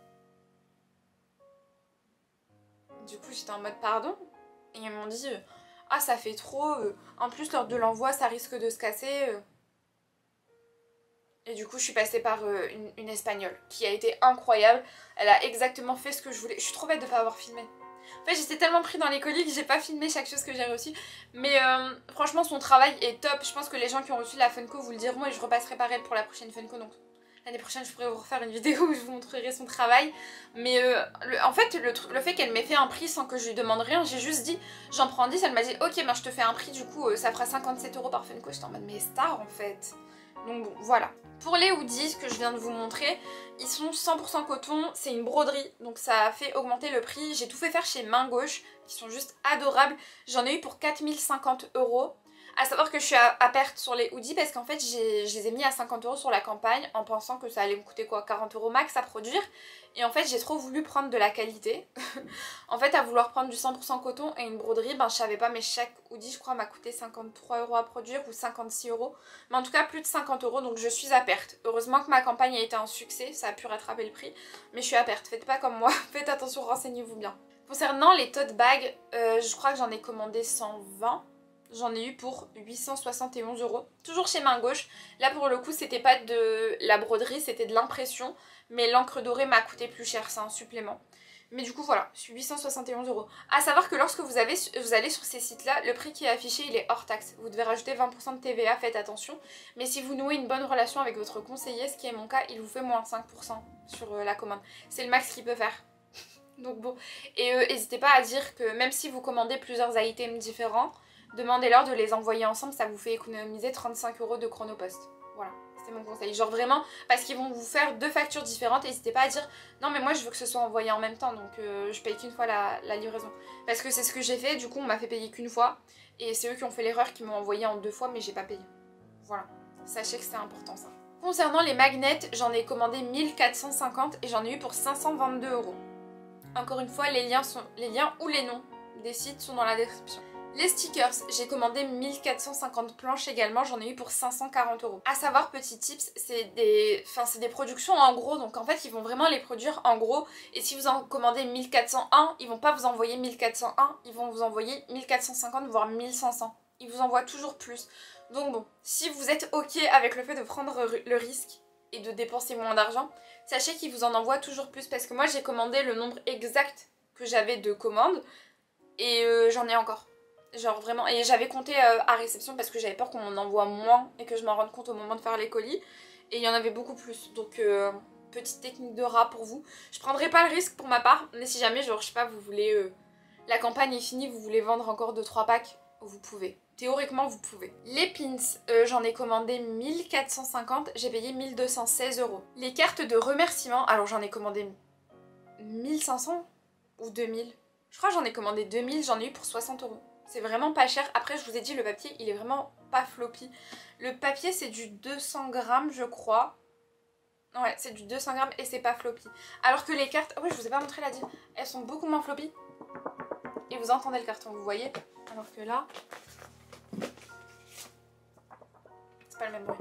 Du coup j'étais en mode pardon, et ils m'ont dit ah ça fait trop, en plus lors de l'envoi ça risque de se casser. Et du coup je suis passée par une espagnole qui a été incroyable. Elle a exactement fait ce que je voulais. Je suis trop bête de pas avoir filmé. En fait j'étais tellement pris dans les colis que j'ai pas filmé chaque chose que j'ai reçue. Mais franchement son travail est top. Je pense que les gens qui ont reçu la Funko vous le diront, et je repasserai par elle pour la prochaine Funko. Donc l'année prochaine je pourrais vous refaire une vidéo où je vous montrerai son travail. Mais en fait le fait qu'elle m'ait fait un prix sans que je lui demande rien, j'ai juste dit j'en prends 10, elle m'a dit ok ben je te fais un prix, du coup ça fera 57 € par Funko. J'étais en mode mais star en fait. Donc bon voilà. Pour les hoodies que je viens de vous montrer, ils sont 100% coton, c'est une broderie, donc ça a fait augmenter le prix. J'ai tout fait faire chez Main Gauche, qui sont juste adorables. J'en ai eu pour 4050 €. À savoir que je suis à perte sur les hoodies parce qu'en fait je les ai mis à 50 € sur la campagne en pensant que ça allait me coûter quoi, 40 € max à produire. Et en fait j'ai trop voulu prendre de la qualité. En fait à vouloir prendre du 100% coton et une broderie, ben je savais pas, mais chaque hoodie je crois m'a coûté 53 € à produire ou 56 €. Mais en tout cas plus de 50 €, donc je suis à perte. Heureusement que ma campagne a été un succès, ça a pu rattraper le prix. Mais je suis à perte, faites pas comme moi, faites attention, renseignez-vous bien. Concernant les tote bags, je crois que j'en ai commandé 120. J'en ai eu pour 871 €. Toujours chez Main Gauche. Là pour le coup c'était pas de la broderie, c'était de l'impression. Mais l'encre dorée m'a coûté plus cher, c'est un supplément. Mais du coup voilà, 871 €. A savoir que lorsque vous allez sur ces sites là, le prix qui est affiché il est hors taxe. Vous devez rajouter 20% de TVA, faites attention. Mais si vous nouez une bonne relation avec votre conseiller, ce qui est mon cas, il vous fait moins 5% sur la commande. C'est le max qu'il peut faire. Donc bon, et n'hésitez pas à dire que même si vous commandez plusieurs items différents, demandez-leur de les envoyer ensemble, ça vous fait économiser 35 € de Chronopost. Voilà, c'est mon conseil. Genre vraiment, parce qu'ils vont vous faire deux factures différentes, n'hésitez pas à dire non mais moi je veux que ce soit envoyé en même temps, donc je paye qu'une fois la livraison. Parce que c'est ce que j'ai fait, du coup on m'a fait payer qu'une fois, et c'est eux qui ont fait l'erreur, qui m'ont envoyé en 2 fois, mais j'ai pas payé. Voilà, sachez que c'est important ça. Concernant les magnets, j'en ai commandé 1450 et j'en ai eu pour 522 €. Encore une fois, les liens ou les noms des sites sont dans la description. Les stickers, j'ai commandé 1450 planches également, j'en ai eu pour 540 €. A savoir, petit tips, c'est des productions en gros, donc en fait ils vont vraiment les produire en gros, et si vous en commandez 1401, ils vont pas vous envoyer 1401, ils vont vous envoyer 1450 voire 1500. Ils vous envoient toujours plus. Donc bon, si vous êtes ok avec le fait de prendre le risque et de dépenser moins d'argent, sachez qu'ils vous en envoient toujours plus, parce que moi j'ai commandé le nombre exact que j'avais de commandes, et j'en ai encore. Genre vraiment, et j'avais compté à réception parce que j'avais peur qu'on m'en envoie moins et que je m'en rende compte au moment de faire les colis, et il y en avait beaucoup plus, donc petite technique de rat pour vous. Je prendrai pas le risque pour ma part, mais si jamais, genre, je sais pas, vous voulez... la campagne est finie, vous voulez vendre encore 2-3 packs, vous pouvez. Théoriquement, vous pouvez. Les pins, j'en ai commandé 1450, j'ai payé 1216 €. Les cartes de remerciement, alors j'en ai commandé 1500 ou 2000. Je crois que j'en ai commandé 2000, j'en ai eu pour 60 €. C'est vraiment pas cher. Après, je vous ai dit, le papier, il est vraiment pas floppy. Le papier, c'est du 200 grammes, je crois. Ouais, c'est du 200 grammes et c'est pas floppy. Alors que les cartes... Oh oui, je vous ai pas montré la diff. Elles sont beaucoup moins floppy. Et vous entendez le carton, vous voyez? Alors que là... c'est pas le même bruit.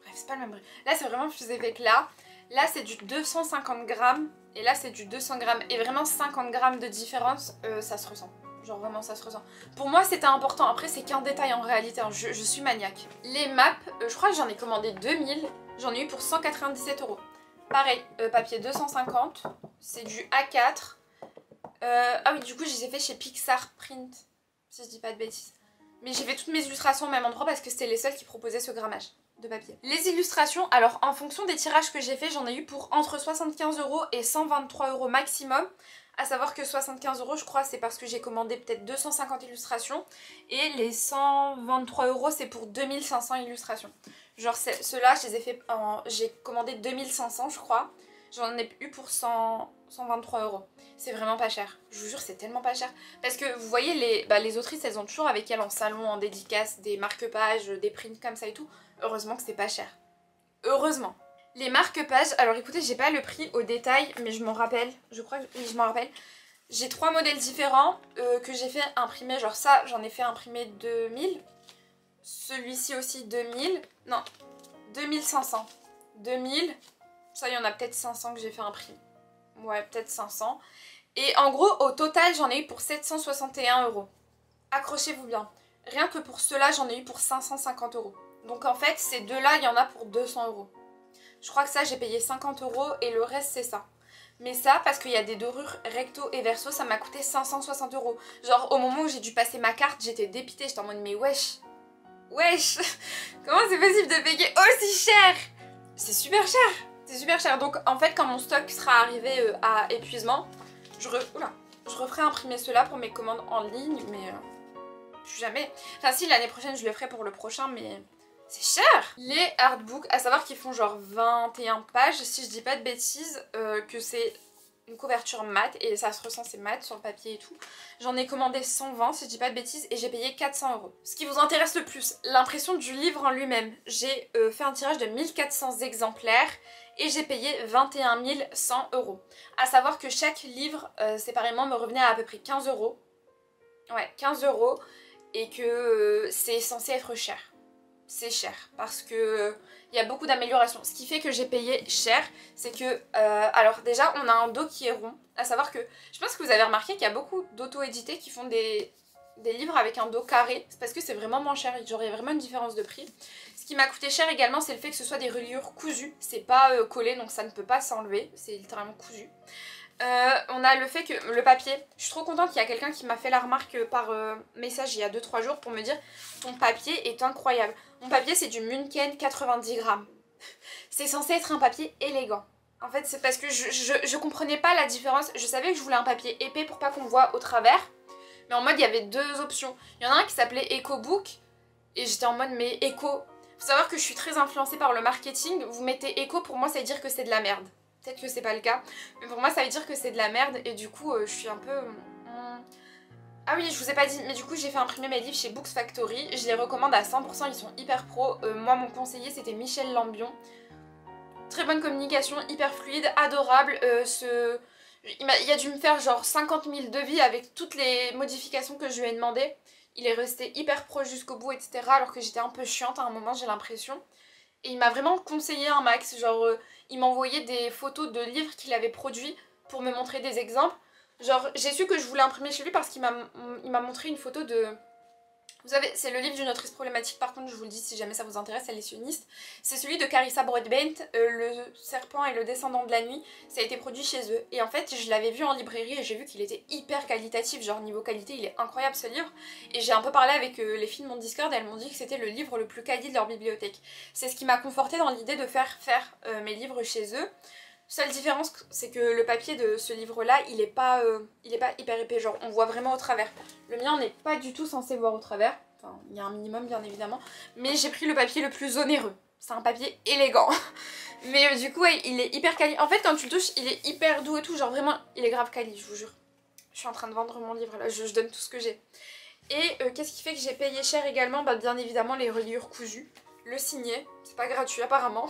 Bref, c'est pas le même bruit. Là, c'est vraiment plus épais que là. Là, c'est du 250 grammes. Et là, c'est du 200 grammes. Et vraiment, 50 grammes de différence, ça se ressent. Genre vraiment, ça se ressent. Pour moi, c'était important. Après, c'est qu'un détail en réalité. Hein. Je suis maniaque. Les maps, je crois que j'en ai commandé 2000. J'en ai eu pour 197 €. Pareil, papier 250. C'est du A4. Ah oui, du coup, je les ai fait chez Pixar Print. Si je dis pas de bêtises. Mais j'ai fait toutes mes illustrations au même endroit parce que c'était les seuls qui proposaient ce grammage de papier. Les illustrations, alors en fonction des tirages que j'ai fait, j'en ai eu pour entre 75 € et 123 € maximum. À savoir que 75 €, je crois, c'est parce que j'ai commandé peut-être 250 illustrations. Et les 123 €, c'est pour 2500 illustrations. Genre ceux-là, je les ai fait j'ai commandé 2500, je crois. J'en ai eu pour 123 €. C'est vraiment pas cher. Je vous jure, c'est tellement pas cher. Parce que vous voyez, les autrices, elles ont toujours avec elles en salon, en dédicace, des marque-pages, des prints comme ça et tout. Heureusement que c'est pas cher. Heureusement. Les marque-pages, alors écoutez, j'ai pas le prix au détail, mais je m'en rappelle. Je crois que oui, je m'en rappelle. J'ai 3 modèles différents que j'ai fait imprimer. Genre ça, j'en ai fait imprimer 2000. Celui-ci aussi 2000. Non, 2500. 2000. Ça, il y en a peut-être 500 que j'ai fait imprimer. Ouais, peut-être 500. Et en gros, au total, j'en ai eu pour 761 €. Accrochez-vous bien. Rien que pour ceux-là, j'en ai eu pour 550 €. Donc en fait, ces deux-là, il y en a pour 200 €. Je crois que ça, j'ai payé 50 € et le reste, c'est ça. Mais ça, parce qu'il y a des dorures recto et verso, ça m'a coûté 560 €. Genre, au moment où j'ai dû passer ma carte, j'étais dépitée. J'étais en mode, mais wesh. Wesh. Comment c'est possible de payer aussi cher? C'est super cher. C'est super cher. Donc en fait, quand mon stock sera arrivé à épuisement, je referai imprimer ceux-là pour mes commandes en ligne, mais plus jamais. Enfin si, l'année prochaine je le ferai pour le prochain, mais c'est cher. Les artbooks, à savoir qu'ils font genre 21 pages, si je dis pas de bêtises, que c'est une couverture mat, et ça se ressent, c'est mat sur le papier et tout. J'en ai commandé 120 si je dis pas de bêtises, et j'ai payé 400 €. Ce qui vous intéresse le plus, l'impression du livre en lui-même. J'ai fait un tirage de 1400 exemplaires, et j'ai payé 21 100 €. À savoir que chaque livre, séparément, me revenait à peu près 15 €. Ouais, 15 €, et que c'est censé être cher. C'est cher, parce que il y a beaucoup d'améliorations. Ce qui fait que j'ai payé cher, c'est que... alors déjà, on a un dos qui est rond. À savoir que, je pense que vous avez remarqué qu'il y a beaucoup d'auto-édités qui font des livres avec un dos carré. C'est parce que c'est vraiment moins cher, genre il y a vraiment une différence de prix. Ce qui m'a coûté cher également, c'est le fait que ce soit des reliures cousues. C'est pas collé, donc ça ne peut pas s'enlever. C'est littéralement cousu. On a le fait que le papier, je suis trop contente qu'il y a quelqu'un qui m'a fait la remarque par message il y a 2-3 jours pour me dire ton papier est incroyable. Mon papier c'est du Munken 90 grammes. C'est censé être un papier élégant. En fait c'est parce que je comprenais pas la différence. Je savais que je voulais un papier épais pour pas qu'on voit au travers. Mais en mode il y avait deux options. Il y en a un qui s'appelait EcoBook. Et j'étais en mode mais éco. Faut savoir que je suis très influencée par le marketing. Vous mettez éco, pour moi ça veut dire que c'est de la merde. Peut-être que c'est pas le cas, mais pour moi ça veut dire que c'est de la merde et du coup je suis un peu... Ah oui, je vous ai pas dit, mais du coup j'ai fait imprimer mes livres chez Books Factory, je les recommande à 100%, ils sont hyper pro. Moi mon conseiller c'était Michel Lambion. Très bonne communication, hyper fluide, adorable. Il a dû me faire genre 50 000 devis avec toutes les modifications que je lui ai demandé. Il est resté hyper pro jusqu'au bout, etc. Alors que j'étais un peu chiante à un moment, j'ai l'impression. Et il m'a vraiment conseillé un max, genre il m'envoyait des photos de livres qu'il avait produits pour me montrer des exemples. Genre j'ai su que je voulais imprimer chez lui parce qu'il m'a montré une photo de... Vous savez, c'est le livre d'une autrice problématique, par contre je vous le dis si jamais ça vous intéresse, elle est sioniste. C'est celui de Carissa Broadbent, Le serpent et le descendant de la nuit. Ça a été produit chez eux. Et en fait, je l'avais vu en librairie et j'ai vu qu'il était hyper qualitatif. Genre niveau qualité, il est incroyable ce livre. Et j'ai un peu parlé avec les filles de mon Discord et elles m'ont dit que c'était le livre le plus quali de leur bibliothèque. C'est ce qui m'a confortée dans l'idée de faire mes livres chez eux. Seule différence, c'est que le papier de ce livre-là, il est pas hyper épais, genre on voit vraiment au travers. Le mien, on n'est pas du tout censé voir au travers, enfin il y a un minimum bien évidemment, mais j'ai pris le papier le plus onéreux. C'est un papier élégant. Mais du coup, ouais, il est hyper quali. En fait, quand tu le touches, il est hyper doux et tout, genre vraiment, il est grave quali, je vous jure. Je suis en train de vendre mon livre là, je donne tout ce que j'ai. Et qu'est-ce qui fait que j'ai payé cher également? Bah bien évidemment les reliures cousues, le signet, c'est pas gratuit apparemment.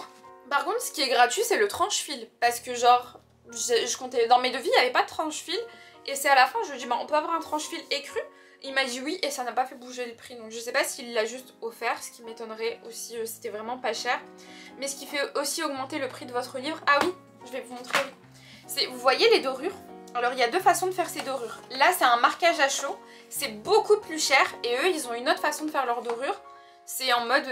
Par contre, ce qui est gratuit, c'est le tranche-fil. Parce que genre, je comptais dans mes devis, il n'y avait pas de tranche-fil. Et c'est à la fin, je lui ai dit, bah, on peut avoir un tranche-fil écru? Il m'a dit oui, et ça n'a pas fait bouger le prix. Donc je sais pas s'il l'a juste offert, ce qui m'étonnerait aussi, c'était vraiment pas cher. Mais ce qui fait aussi augmenter le prix de votre livre. Ah oui, je vais vous montrer. Vous voyez les dorures? Alors il y a deux façons de faire ces dorures. Là, c'est un marquage à chaud. C'est beaucoup plus cher. Et eux, ils ont une autre façon de faire leurs dorures. C'est en mode...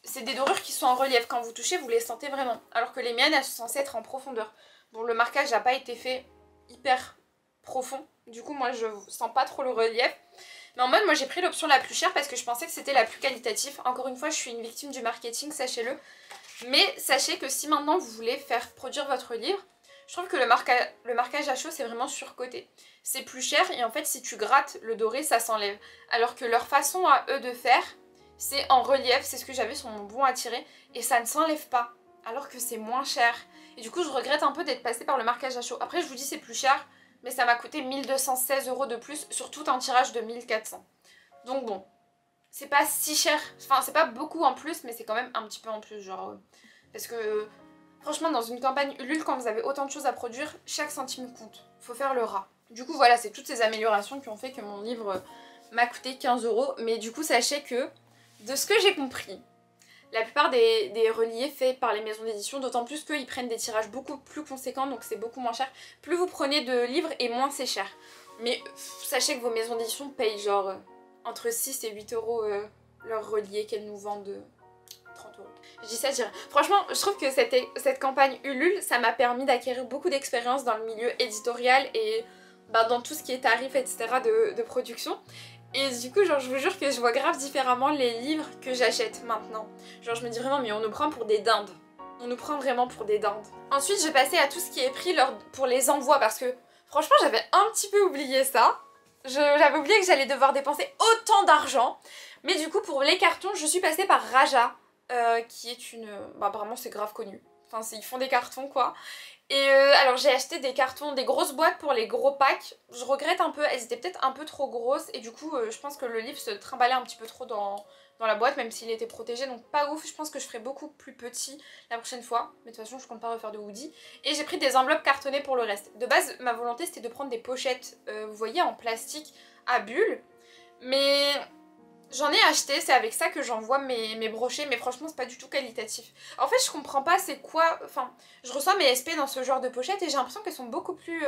c'est des dorures qui sont en relief. Quand vous touchez, vous les sentez vraiment. Alors que les miennes, elles sont censées être en profondeur. Bon, le marquage n'a pas été fait hyper profond. Du coup, moi, je sens pas trop le relief. Mais en mode, moi, j'ai pris l'option la plus chère parce que je pensais que c'était la plus qualitative. Encore une fois, je suis une victime du marketing, sachez-le. Mais sachez que si maintenant, vous voulez faire produire votre livre, je trouve que le marquage à chaud, c'est vraiment surcoté. C'est plus cher et en fait, si tu grattes le doré, ça s'enlève. Alors que leur façon à eux de faire... c'est en relief, c'est ce que j'avais sur mon bon à tirer, et ça ne s'enlève pas, alors que c'est moins cher. Et du coup, je regrette un peu d'être passée par le marquage à chaud. Après, je vous dis, c'est plus cher, mais ça m'a coûté 1216 € de plus sur tout un tirage de 1400. Donc bon, c'est pas si cher, enfin, c'est pas beaucoup en plus, mais c'est quand même un petit peu en plus, genre... parce que, franchement, dans une campagne Ulule, quand vous avez autant de choses à produire, chaque centime compte. Faut faire le rat. Du coup, voilà, c'est toutes ces améliorations qui ont fait que mon livre m'a coûté 15 €, mais du coup, sachez que... de ce que j'ai compris, la plupart des reliés faits par les maisons d'édition, d'autant plus qu'ils prennent des tirages beaucoup plus conséquents, donc c'est beaucoup moins cher. Plus vous prenez de livres et moins c'est cher. Mais sachez que vos maisons d'édition payent genre entre 6 et 8 € leurs reliés qu'elles nous vendent 30 €. Je dis ça, je dirais. Franchement, je trouve que cette campagne Ulule, ça m'a permis d'acquérir beaucoup d'expérience dans le milieu éditorial et bah, dans tout ce qui est tarifs, etc. de production. Et du coup, genre, je vous jure que je vois grave différemment les livres que j'achète maintenant. Genre, je me dis vraiment, mais on nous prend pour des dindes. On nous prend vraiment pour des dindes. Ensuite, j'ai passé à tout ce qui est pris pour les envois parce que, franchement, j'avais un petit peu oublié ça. J'avais oublié que j'allais devoir dépenser autant d'argent. Mais du coup, pour les cartons, je suis passée par Raja, qui est une... bah, apparemment, c'est grave connu. Enfin, ils font des cartons, quoi. Et alors j'ai acheté des cartons, des grosses boîtes pour les gros packs. Je regrette un peu, elles étaient peut-être un peu trop grosses. Et du coup je pense que le livre se trimballait un petit peu trop dans la boîte, même s'il était protégé. Donc pas ouf, je pense que je ferai beaucoup plus petit la prochaine fois. Mais de toute façon je compte pas refaire de hoodie. Et j'ai pris des enveloppes cartonnées pour le reste. De base ma volonté c'était de prendre des pochettes, vous voyez, en plastique à bulles. Mais... j'en ai acheté, c'est avec ça que j'envoie mes brochets, mais franchement c'est pas du tout qualitatif. En fait je comprends pas c'est quoi, enfin je reçois mes SP dans ce genre de pochette et j'ai l'impression qu'elles sont beaucoup plus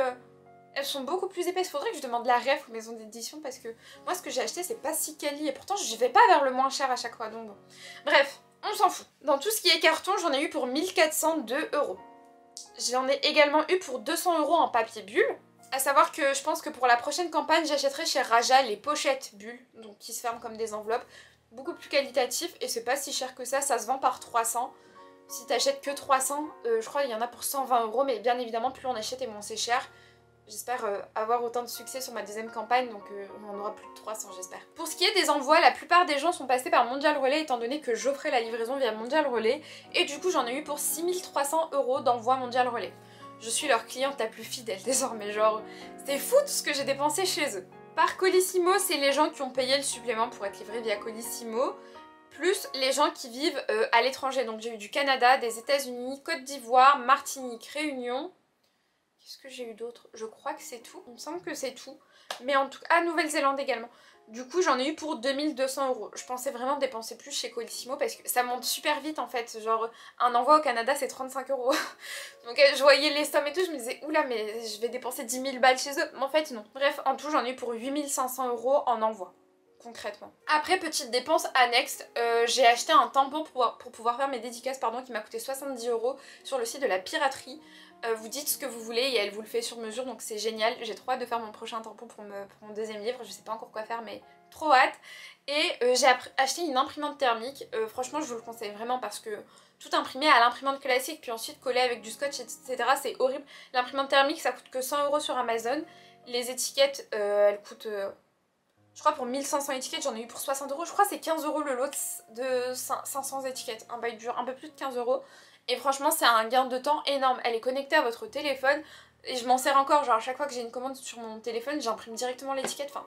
épaisses. Faudrait que je demande la ref aux maisons d'édition parce que moi ce que j'ai acheté c'est pas si quali et pourtant je vais pas vers le moins cher à chaque fois donc bon. Bref, on s'en fout. Dans tout ce qui est carton j'en ai eu pour 1402 €. J'en ai également eu pour 200 € en papier bulle. À savoir que je pense que pour la prochaine campagne, j'achèterai chez Raja les pochettes bulles, donc qui se ferment comme des enveloppes, beaucoup plus qualitatifs et c'est pas si cher que ça se vend par 300. Si t'achètes que 300, je crois qu'il y en a pour 120 €, mais bien évidemment plus on achète et moins c'est cher. J'espère avoir autant de succès sur ma deuxième campagne, donc on aura plus de 300 j'espère. Pour ce qui est des envois, la plupart des gens sont passés par Mondial Relay étant donné que j'offrais la livraison via Mondial Relay et du coup j'en ai eu pour 6300 € d'envoi Mondial Relay. Je suis leur cliente la plus fidèle désormais, genre c'est fou tout ce que j'ai dépensé chez eux. Par Colissimo, c'est les gens qui ont payé le supplément pour être livrés via Colissimo, plus les gens qui vivent à l'étranger. Donc j'ai eu du Canada, des États-Unis, Côte d'Ivoire, Martinique, Réunion. Qu'est-ce que j'ai eu d'autre? Je crois que c'est tout. Il me semble que c'est tout. Mais en tout cas, Nouvelle-Zélande également. Du coup, j'en ai eu pour 2200 €. Je pensais vraiment dépenser plus chez Colissimo parce que ça monte super vite en fait. Genre, un envoi au Canada, c'est 35 €. Donc, je voyais les sommes et tout, je me disais, oula, mais je vais dépenser 10 000 balles chez eux. Mais en fait, non. Bref, en tout, j'en ai eu pour 8500 € en envoi. concrètement. Après, petite dépense annexe, j'ai acheté un tampon pour pouvoir faire mes dédicaces, pardon, qui m'a coûté 70 € sur le site de la piraterie. Vous dites ce que vous voulez et elle vous le fait sur mesure, donc c'est génial. J'ai trop hâte de faire mon prochain tampon pour mon deuxième livre, je sais pas encore quoi faire mais trop hâte. Et j'ai acheté une imprimante thermique, franchement je vous le conseille vraiment parce que tout imprimer à l'imprimante classique puis ensuite coller avec du scotch etc, c'est horrible. L'imprimante thermique ça coûte que 100 € sur Amazon, les étiquettes elles coûtent... je crois pour 1500 étiquettes, j'en ai eu pour 60 €. Je crois que c'est 15 € le lot de 500 étiquettes. Un bail dur, un peu plus de 15 €. Et franchement, c'est un gain de temps énorme. Elle est connectée à votre téléphone. Et je m'en sers encore. Genre, à chaque fois que j'ai une commande sur mon téléphone, j'imprime directement l'étiquette. Enfin,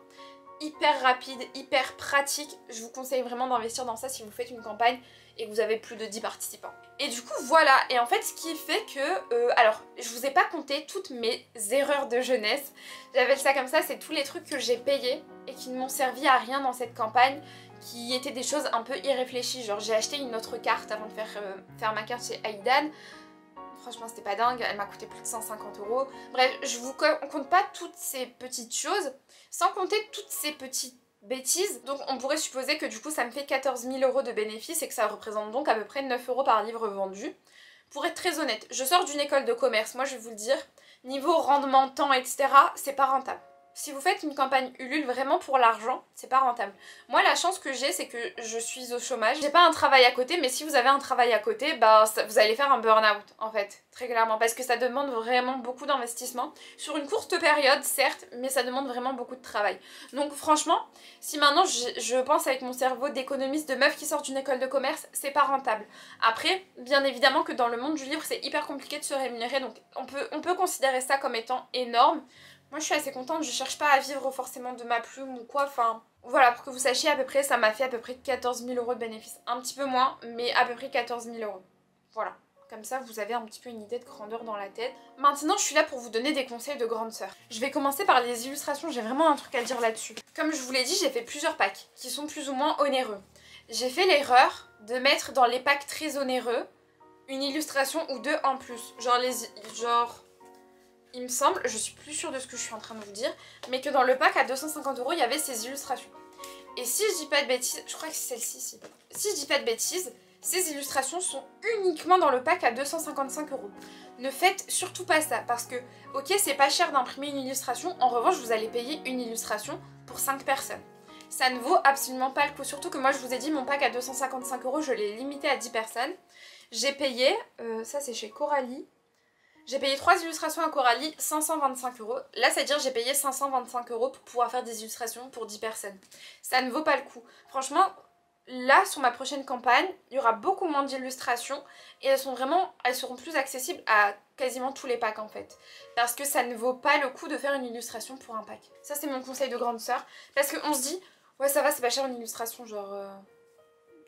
hyper rapide, hyper pratique. Je vous conseille vraiment d'investir dans ça si vous faites une campagne et que vous avez plus de 10 participants. Et du coup, voilà. Et en fait, ce qui fait que... alors, je vous ai pas compté toutes mes erreurs de jeunesse. J'appelle ça comme ça. C'est tous les trucs que j'ai payés et qui ne m'ont servi à rien dans cette campagne, qui étaient des choses un peu irréfléchies. Genre j'ai acheté une autre carte avant de faire ma carte chez Aidan. Franchement c'était pas dingue, elle m'a coûté plus de 150 €. Bref, je vous compte pas toutes ces petites choses, sans compter toutes ces petites bêtises. Donc on pourrait supposer que du coup ça me fait 14 000 € de bénéfices et que ça représente donc à peu près 9 € par livre vendu. Pour être très honnête, je sors d'une école de commerce, moi je vais vous le dire, niveau rendement, temps, etc. c'est pas rentable. Si vous faites une campagne Ulule vraiment pour l'argent, c'est pas rentable. Moi la chance que j'ai c'est que je suis au chômage. J'ai pas un travail à côté mais si vous avez un travail à côté, bah vous allez faire un burn-out en fait, très clairement. Parce que ça demande vraiment beaucoup d'investissement. Sur une courte période certes, mais ça demande vraiment beaucoup de travail. Donc franchement, si maintenant je pense avec mon cerveau d'économiste de meuf qui sort d'une école de commerce, c'est pas rentable. Après, bien évidemment que dans le monde du livre c'est hyper compliqué de se rémunérer. Donc on peut considérer ça comme étant énorme. Moi je suis assez contente, je cherche pas à vivre forcément de ma plume ou quoi, enfin... Voilà, pour que vous sachiez à peu près, ça m'a fait à peu près 14 000 € de bénéfices. Un petit peu moins, mais à peu près 14 000 €. Voilà, comme ça vous avez un petit peu une idée de grandeur dans la tête. Maintenant je suis là pour vous donner des conseils de grande sœur. Je vais commencer par les illustrations, j'ai vraiment un truc à dire là-dessus. Comme je vous l'ai dit, j'ai fait plusieurs packs, qui sont plus ou moins onéreux. J'ai fait l'erreur de mettre dans les packs très onéreux une illustration ou deux en plus. Il me semble, je suis plus sûre de ce que je suis en train de vous dire, mais que dans le pack à 250 € il y avait ces illustrations. Et si je dis pas de bêtises, je crois que c'est celle-ci, si je dis pas de bêtises, ces illustrations sont uniquement dans le pack à 255 €. Ne faites surtout pas ça, parce que, ok c'est pas cher d'imprimer une illustration, en revanche vous allez payer une illustration pour 5 personnes. Ça ne vaut absolument pas le coup, surtout que moi je vous ai dit mon pack à 255 €, je l'ai limité à 10 personnes. J'ai payé, ça c'est chez Coralie. J'ai payé 3 illustrations à Coralie, 525 €. Là, c'est-à-dire j'ai payé 525 € pour pouvoir faire des illustrations pour 10 personnes. Ça ne vaut pas le coup. Franchement, là, sur ma prochaine campagne, il y aura beaucoup moins d'illustrations et elles seront plus accessibles à quasiment tous les packs en fait. Parce que ça ne vaut pas le coup de faire une illustration pour un pack. Ça, c'est mon conseil de grande sœur. Parce qu'on se dit, ouais, ça va, c'est pas cher une illustration, genre...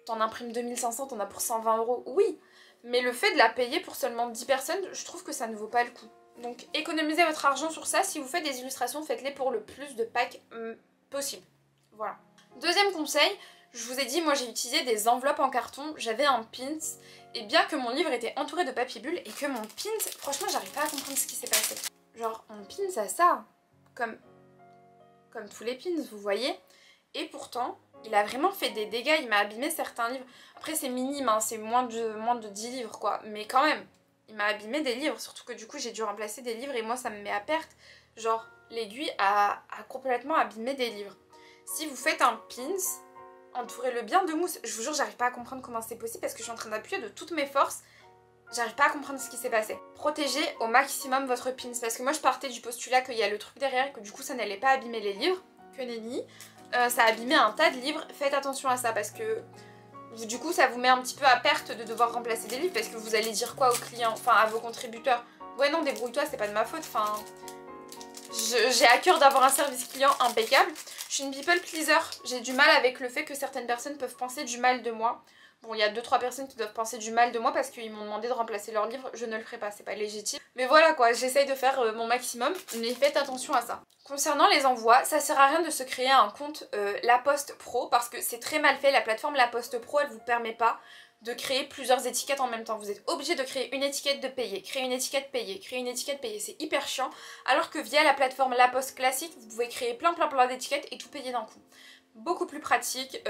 t'en imprimes 2500, t'en as pour 120 €. Oui, mais le fait de la payer pour seulement 10 personnes, je trouve que ça ne vaut pas le coup. Donc économisez votre argent sur ça. Si vous faites des illustrations, faites-les pour le plus de packs possible. Voilà. Deuxième conseil, je vous ai dit, moi j'ai utilisé des enveloppes en carton. J'avais un pins. Et bien que mon livre était entouré de papier bulle et que mon pins, franchement j'arrive pas à comprendre ce qui s'est passé. Genre on pins à ça, comme tous les pins, vous voyez. Et pourtant... il a vraiment fait des dégâts, il m'a abîmé certains livres. Après c'est minime, hein, c'est moins de 10 livres quoi. Mais quand même, il m'a abîmé des livres. Surtout que du coup j'ai dû remplacer des livres et moi ça me met à perte. Genre l'aiguille a complètement abîmé des livres. Si vous faites un pins, entourez-le bien de mousse. Je vous jure j'arrive pas à comprendre comment c'est possible parce que je suis en train d'appuyer de toutes mes forces. J'arrive pas à comprendre ce qui s'est passé. Protégez au maximum votre pins. Parce que moi je partais du postulat qu'il y a le truc derrière et que du coup ça n'allait pas abîmer les livres. Que nenni. Ça a abîmé un tas de livres, faites attention à ça parce que du coup ça vous met un petit peu à perte de devoir remplacer des livres parce que vous allez dire quoi aux clients, enfin à vos contributeurs? Ouais non débrouille-toi, c'est pas de ma faute, enfin... J'ai à cœur d'avoir un service client impeccable. Je suis une people pleaser, j'ai du mal avec le fait que certaines personnes peuvent penser du mal de moi. Bon, il y a 2-3 personnes qui doivent penser du mal de moi parce qu'ils m'ont demandé de remplacer leur livre, je ne le ferai pas, c'est pas légitime. Mais voilà quoi, j'essaye de faire mon maximum, mais faites attention à ça. Concernant les envois, ça sert à rien de se créer un compte La Poste Pro parce que c'est très mal fait, la plateforme La Poste Pro elle vous permet pas de créer plusieurs étiquettes en même temps. Vous êtes obligé de créer une étiquette de payé, créer une étiquette payée, créer une étiquette payée, c'est hyper chiant. Alors que via la plateforme La Poste classique, vous pouvez créer plein d'étiquettes et tout payer d'un coup. beaucoup plus pratique,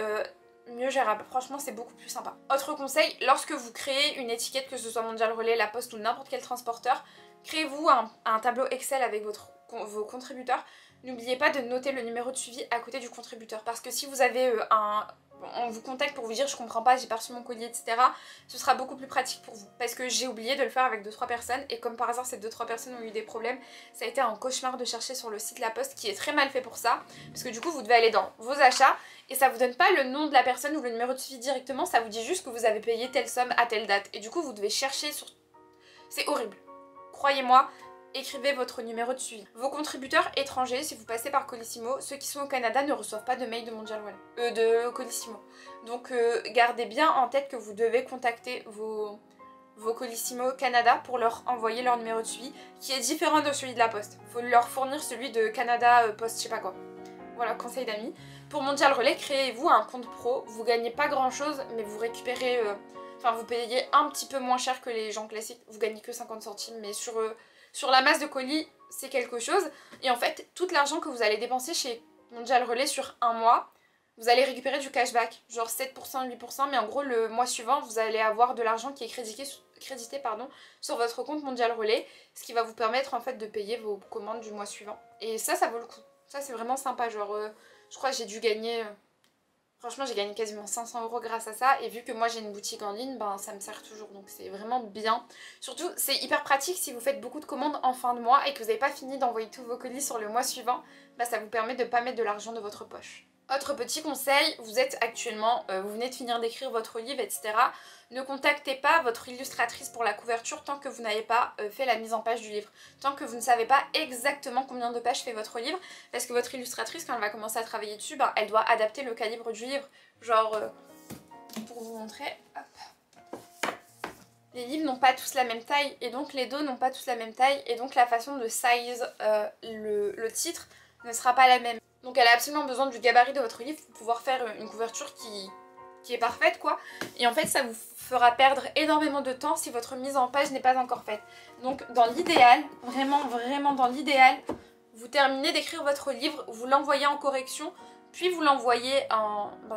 mieux gérable. Franchement, c'est beaucoup plus sympa. Autre conseil, lorsque vous créez une étiquette, que ce soit Mondial Relais, La Poste ou n'importe quel transporteur, créez-vous un tableau Excel avec vos contributeurs. N'oubliez pas de noter le numéro de suivi à côté du contributeur, parce que si vous avez on vous contacte pour vous dire je comprends pas, j'ai pas reçu mon colis, etc. Ce sera beaucoup plus pratique pour vous. Parce que j'ai oublié de le faire avec 2-3 personnes et comme par hasard ces 2-3 personnes ont eu des problèmes, ça a été un cauchemar de chercher sur le site La Poste qui est très mal fait pour ça. Parce que du coup vous devez aller dans vos achats et ça vous donne pas le nom de la personne ou le numéro de suivi directement, ça vous dit juste que vous avez payé telle somme à telle date. Et du coup vous devez chercher sur... C'est horrible. Croyez-moi, écrivez votre numéro de suivi. Vos contributeurs étrangers, si vous passez par Colissimo, ceux qui sont au Canada ne reçoivent pas de mail de Mondial Relais, de Colissimo. Donc gardez bien en tête que vous devez contacter vos Colissimo Canada pour leur envoyer leur numéro de suivi qui est différent de celui de la Poste. Il faut leur fournir celui de Canada Poste, je sais pas quoi. Voilà, conseil d'amis. Pour Mondial Relais, créez-vous un compte pro. Vous gagnez pas grand chose, mais vous récupérez... Enfin, vous payez un petit peu moins cher que les gens classiques. Vous gagnez que 50 centimes, mais sur la masse de colis, c'est quelque chose. Et en fait, tout l'argent que vous allez dépenser chez Mondial Relais sur un mois, vous allez récupérer du cashback. Genre 7%, 8%, mais en gros, le mois suivant, vous allez avoir de l'argent qui est crédité sur votre compte Mondial Relais, ce qui va vous permettre en fait de payer vos commandes du mois suivant. Et ça vaut le coup. Ça, c'est vraiment sympa. Genre, je crois que j'ai dû gagner... Franchement, j'ai gagné quasiment 500 € grâce à ça. Et vu que moi, j'ai une boutique en ligne, ben ça me sert toujours. Donc, c'est vraiment bien. Surtout, c'est hyper pratique si vous faites beaucoup de commandes en fin de mois et que vous n'avez pas fini d'envoyer tous vos colis sur le mois suivant. Ben, ça vous permet de ne pas mettre de l'argent de votre poche. Autre petit conseil, vous êtes actuellement, vous venez de finir d'écrire votre livre, etc. Ne contactez pas votre illustratrice pour la couverture tant que vous n'avez pas fait la mise en page du livre. Tant que vous ne savez pas exactement combien de pages fait votre livre, parce que votre illustratrice, quand elle va commencer à travailler dessus, ben, elle doit adapter le calibre du livre. Genre, pour vous montrer, hop. Les livres n'ont pas tous la même taille, et donc les dos n'ont pas tous la même taille, et donc la façon de size le titre ne sera pas la même. Donc elle a absolument besoin du gabarit de votre livre pour pouvoir faire une couverture qui est parfaite quoi. Et en fait ça vous fera perdre énormément de temps si votre mise en page n'est pas encore faite. Donc dans l'idéal, vraiment dans l'idéal, vous terminez d'écrire votre livre, vous l'envoyez en correction, puis vous l'envoyez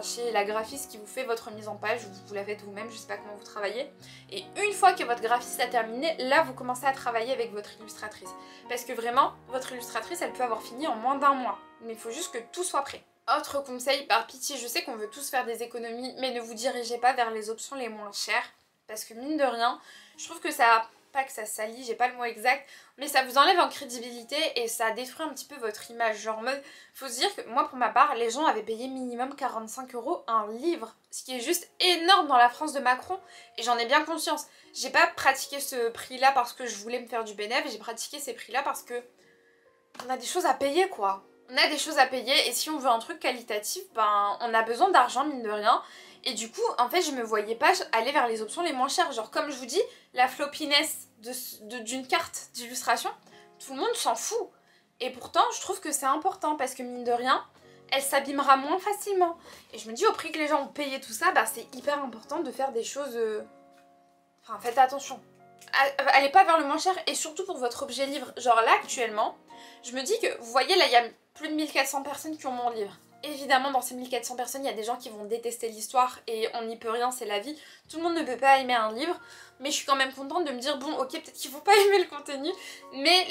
chez la graphiste qui vous fait votre mise en page, vous la faites vous-même, je sais pas comment vous travaillez. Et une fois que votre graphiste a terminé, là vous commencez à travailler avec votre illustratrice. Parce que vraiment, votre illustratrice, elle peut avoir fini en moins d'1 mois. Mais il faut juste que tout soit prêt. Autre conseil, par pitié, je sais qu'on veut tous faire des économies, mais ne vous dirigez pas vers les options les moins chères. Parce que mine de rien, je trouve que ça... Pas que ça salit, j'ai pas le mot exact, mais ça vous enlève en crédibilité et ça détruit un petit peu votre image. Genre en mode, faut se dire que moi pour ma part, les gens avaient payé minimum 45 € un livre, ce qui est juste énorme dans la France de Macron et j'en ai bien conscience. J'ai pas pratiqué ce prix-là parce que je voulais me faire du bénéf, j'ai pratiqué ces prix-là parce que on a des choses à payer quoi. On a des choses à payer et si on veut un truc qualitatif, ben on a besoin d'argent mine de rien. Et du coup, en fait, je me voyais pas aller vers les options les moins chères. Genre, comme je vous dis, la floppiness d'une carte d'illustration, tout le monde s'en fout. Et pourtant, je trouve que c'est important parce que mine de rien, elle s'abîmera moins facilement. Et je me dis, au prix que les gens ont payé tout ça, bah, c'est hyper important de faire des choses... Enfin, faites attention. Allez pas vers le moins cher et surtout pour votre objet livre. Genre là, actuellement, je me dis que, vous voyez, là, il y a plus de 1400 personnes qui ont mon livre. Évidemment, dans ces 1400 personnes, il y a des gens qui vont détester l'histoire et on n'y peut rien, c'est la vie. Tout le monde ne peut pas aimer un livre, mais je suis quand même contente de me dire, bon, ok, peut-être qu'il faut pas aimer le contenu, mais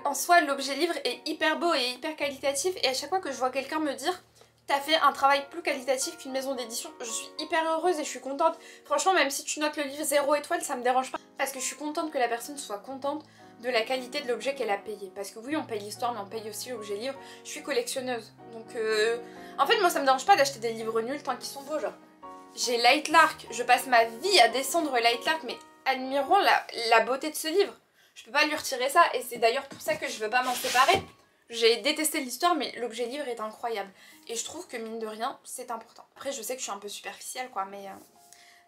en soi, l'objet livre est hyper beau et hyper qualitatif et à chaque fois que je vois quelqu'un me dire, t'as fait un travail plus qualitatif qu'une maison d'édition, je suis hyper heureuse et je suis contente. Franchement, même si tu notes le livre 0 étoile, ça me dérange pas, parce que je suis contente que la personne soit contente de la qualité de l'objet qu'elle a payé. Parce que oui, on paye l'histoire, mais on paye aussi l'objet livre. Je suis collectionneuse. Donc, en fait, moi, ça me dérange pas d'acheter des livres nuls tant qu'ils sont beaux, genre. J'ai Light Lark, je passe ma vie à descendre Light Lark, mais admirons la beauté de ce livre. Je peux pas lui retirer ça, et c'est d'ailleurs pour ça que je veux pas m'en séparer. J'ai détesté l'histoire, mais l'objet livre est incroyable. Et je trouve que, mine de rien, c'est important. Après, je sais que je suis un peu superficielle, quoi,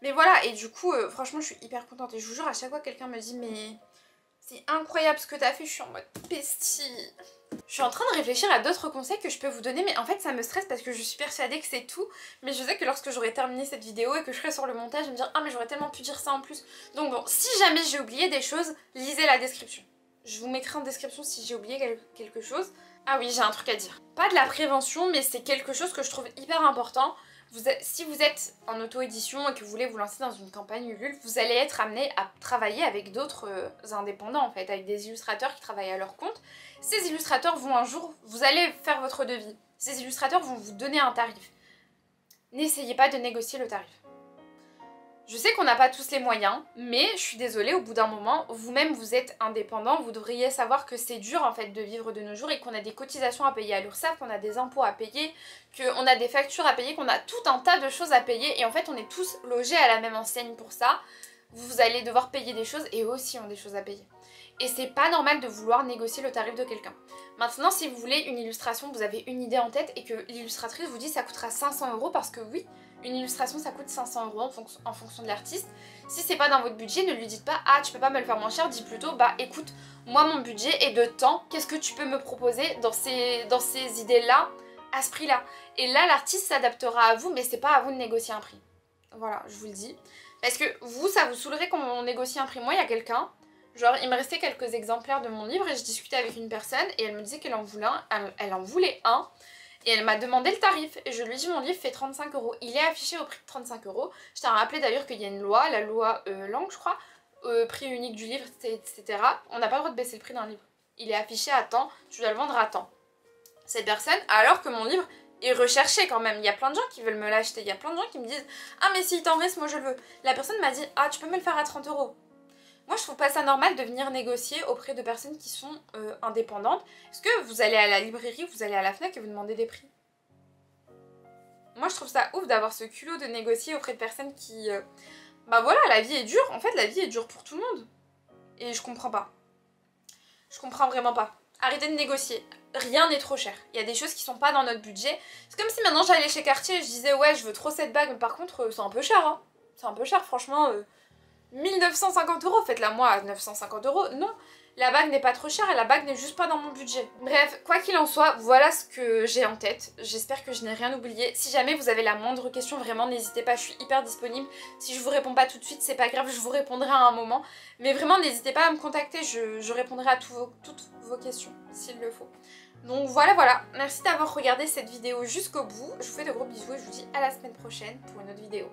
mais voilà. Et du coup, franchement, je suis hyper contente. Et je vous jure, à chaque fois, quelqu'un me dit, mais... c'est incroyable ce que t'as fait, je suis en mode pestie. Je suis en train de réfléchir à d'autres conseils que je peux vous donner, mais en fait ça me stresse parce que je suis persuadée que c'est tout. Mais je sais que lorsque j'aurai terminé cette vidéo et que je serai sur le montage, je vais me dire ah mais j'aurais tellement pu dire ça en plus. Donc bon, si jamais j'ai oublié des choses, lisez la description. Je vous mettrai en description si j'ai oublié quelque chose. Ah oui, j'ai un truc à dire. Pas de la prévention, mais c'est quelque chose que je trouve hyper important. Si vous êtes en auto-édition et que vous voulez vous lancer dans une campagne Ulule, vous allez être amené à travailler avec d'autres indépendants en fait, avec des illustrateurs qui travaillent à leur compte. Ces illustrateurs vont un jour, vous allez faire votre devis. Ces illustrateurs vont vous donner un tarif. N'essayez pas de négocier le tarif. Je sais qu'on n'a pas tous les moyens, mais je suis désolée, au bout d'un moment, vous-même vous êtes indépendant, vous devriez savoir que c'est dur en fait de vivre de nos jours et qu'on a des cotisations à payer à l'URSSAF, qu'on a des impôts à payer, qu'on a des factures à payer, qu'on a tout un tas de choses à payer et en fait on est tous logés à la même enseigne pour ça. Vous allez devoir payer des choses et eux aussi ont des choses à payer. Et c'est pas normal de vouloir négocier le tarif de quelqu'un. Maintenant, si vous voulez une illustration, vous avez une idée en tête et que l'illustratrice vous dit ça coûtera 500 € parce que oui, une illustration ça coûte 500 € en fonction de l'artiste. Si c'est pas dans votre budget, ne lui dites pas ah tu peux pas me le faire moins cher, dis plutôt bah écoute, moi mon budget est de temps, qu'est-ce que tu peux me proposer dans ces idées-là, à ce prix-là. Et là l'artiste s'adaptera à vous, mais c'est pas à vous de négocier un prix. Voilà, je vous le dis. Parce que vous, ça vous saoulerait quand on négocie un prix. Moi, il y a quelqu'un, genre il me restait quelques exemplaires de mon livre et je discutais avec une personne et elle me disait qu'elle en voulait un, elle en voulait un. Et elle m'a demandé le tarif et je lui ai dit mon livre fait 35 €. Il est affiché au prix de 35 €. Je t'ai rappelé d'ailleurs qu'il y a une loi, la loi Langue je crois, prix unique du livre, etc. On n'a pas le droit de baisser le prix d'un livre. Il est affiché à temps, tu dois le vendre à temps. Cette personne, alors que mon livre est recherché quand même. Il y a plein de gens qui veulent me l'acheter. Il y a plein de gens qui me disent ah mais s'il t'en reste, moi je le veux. La personne m'a dit ah tu peux me le faire à 30 €. Moi je trouve pas ça normal de venir négocier auprès de personnes qui sont indépendantes. Est-ce que vous allez à la librairie, vous allez à la FNAC et vous demandez des prix? Moi je trouve ça ouf d'avoir ce culot de négocier auprès de personnes qui... Bah voilà, la vie est dure. En fait la vie est dure pour tout le monde. Et je comprends pas. Je comprends vraiment pas. Arrêtez de négocier. Rien n'est trop cher. Il y a des choses qui sont pas dans notre budget. C'est comme si maintenant j'allais chez Cartier et je disais ouais je veux trop cette bague, mais par contre c'est un peu cher hein. C'est un peu cher franchement. 1950 €, faites-la moi à 950 €. Non, la bague n'est pas trop chère et la bague n'est juste pas dans mon budget. Bref, quoi qu'il en soit, voilà ce que j'ai en tête. J'espère que je n'ai rien oublié. Si jamais vous avez la moindre question, vraiment n'hésitez pas, je suis hyper disponible. Si je vous réponds pas tout de suite, c'est pas grave, je vous répondrai à un moment. Mais vraiment n'hésitez pas à me contacter, je répondrai à toutes vos questions, s'il le faut. Donc voilà, merci d'avoir regardé cette vidéo jusqu'au bout. Je vous fais de gros bisous et je vous dis à la semaine prochaine pour une autre vidéo.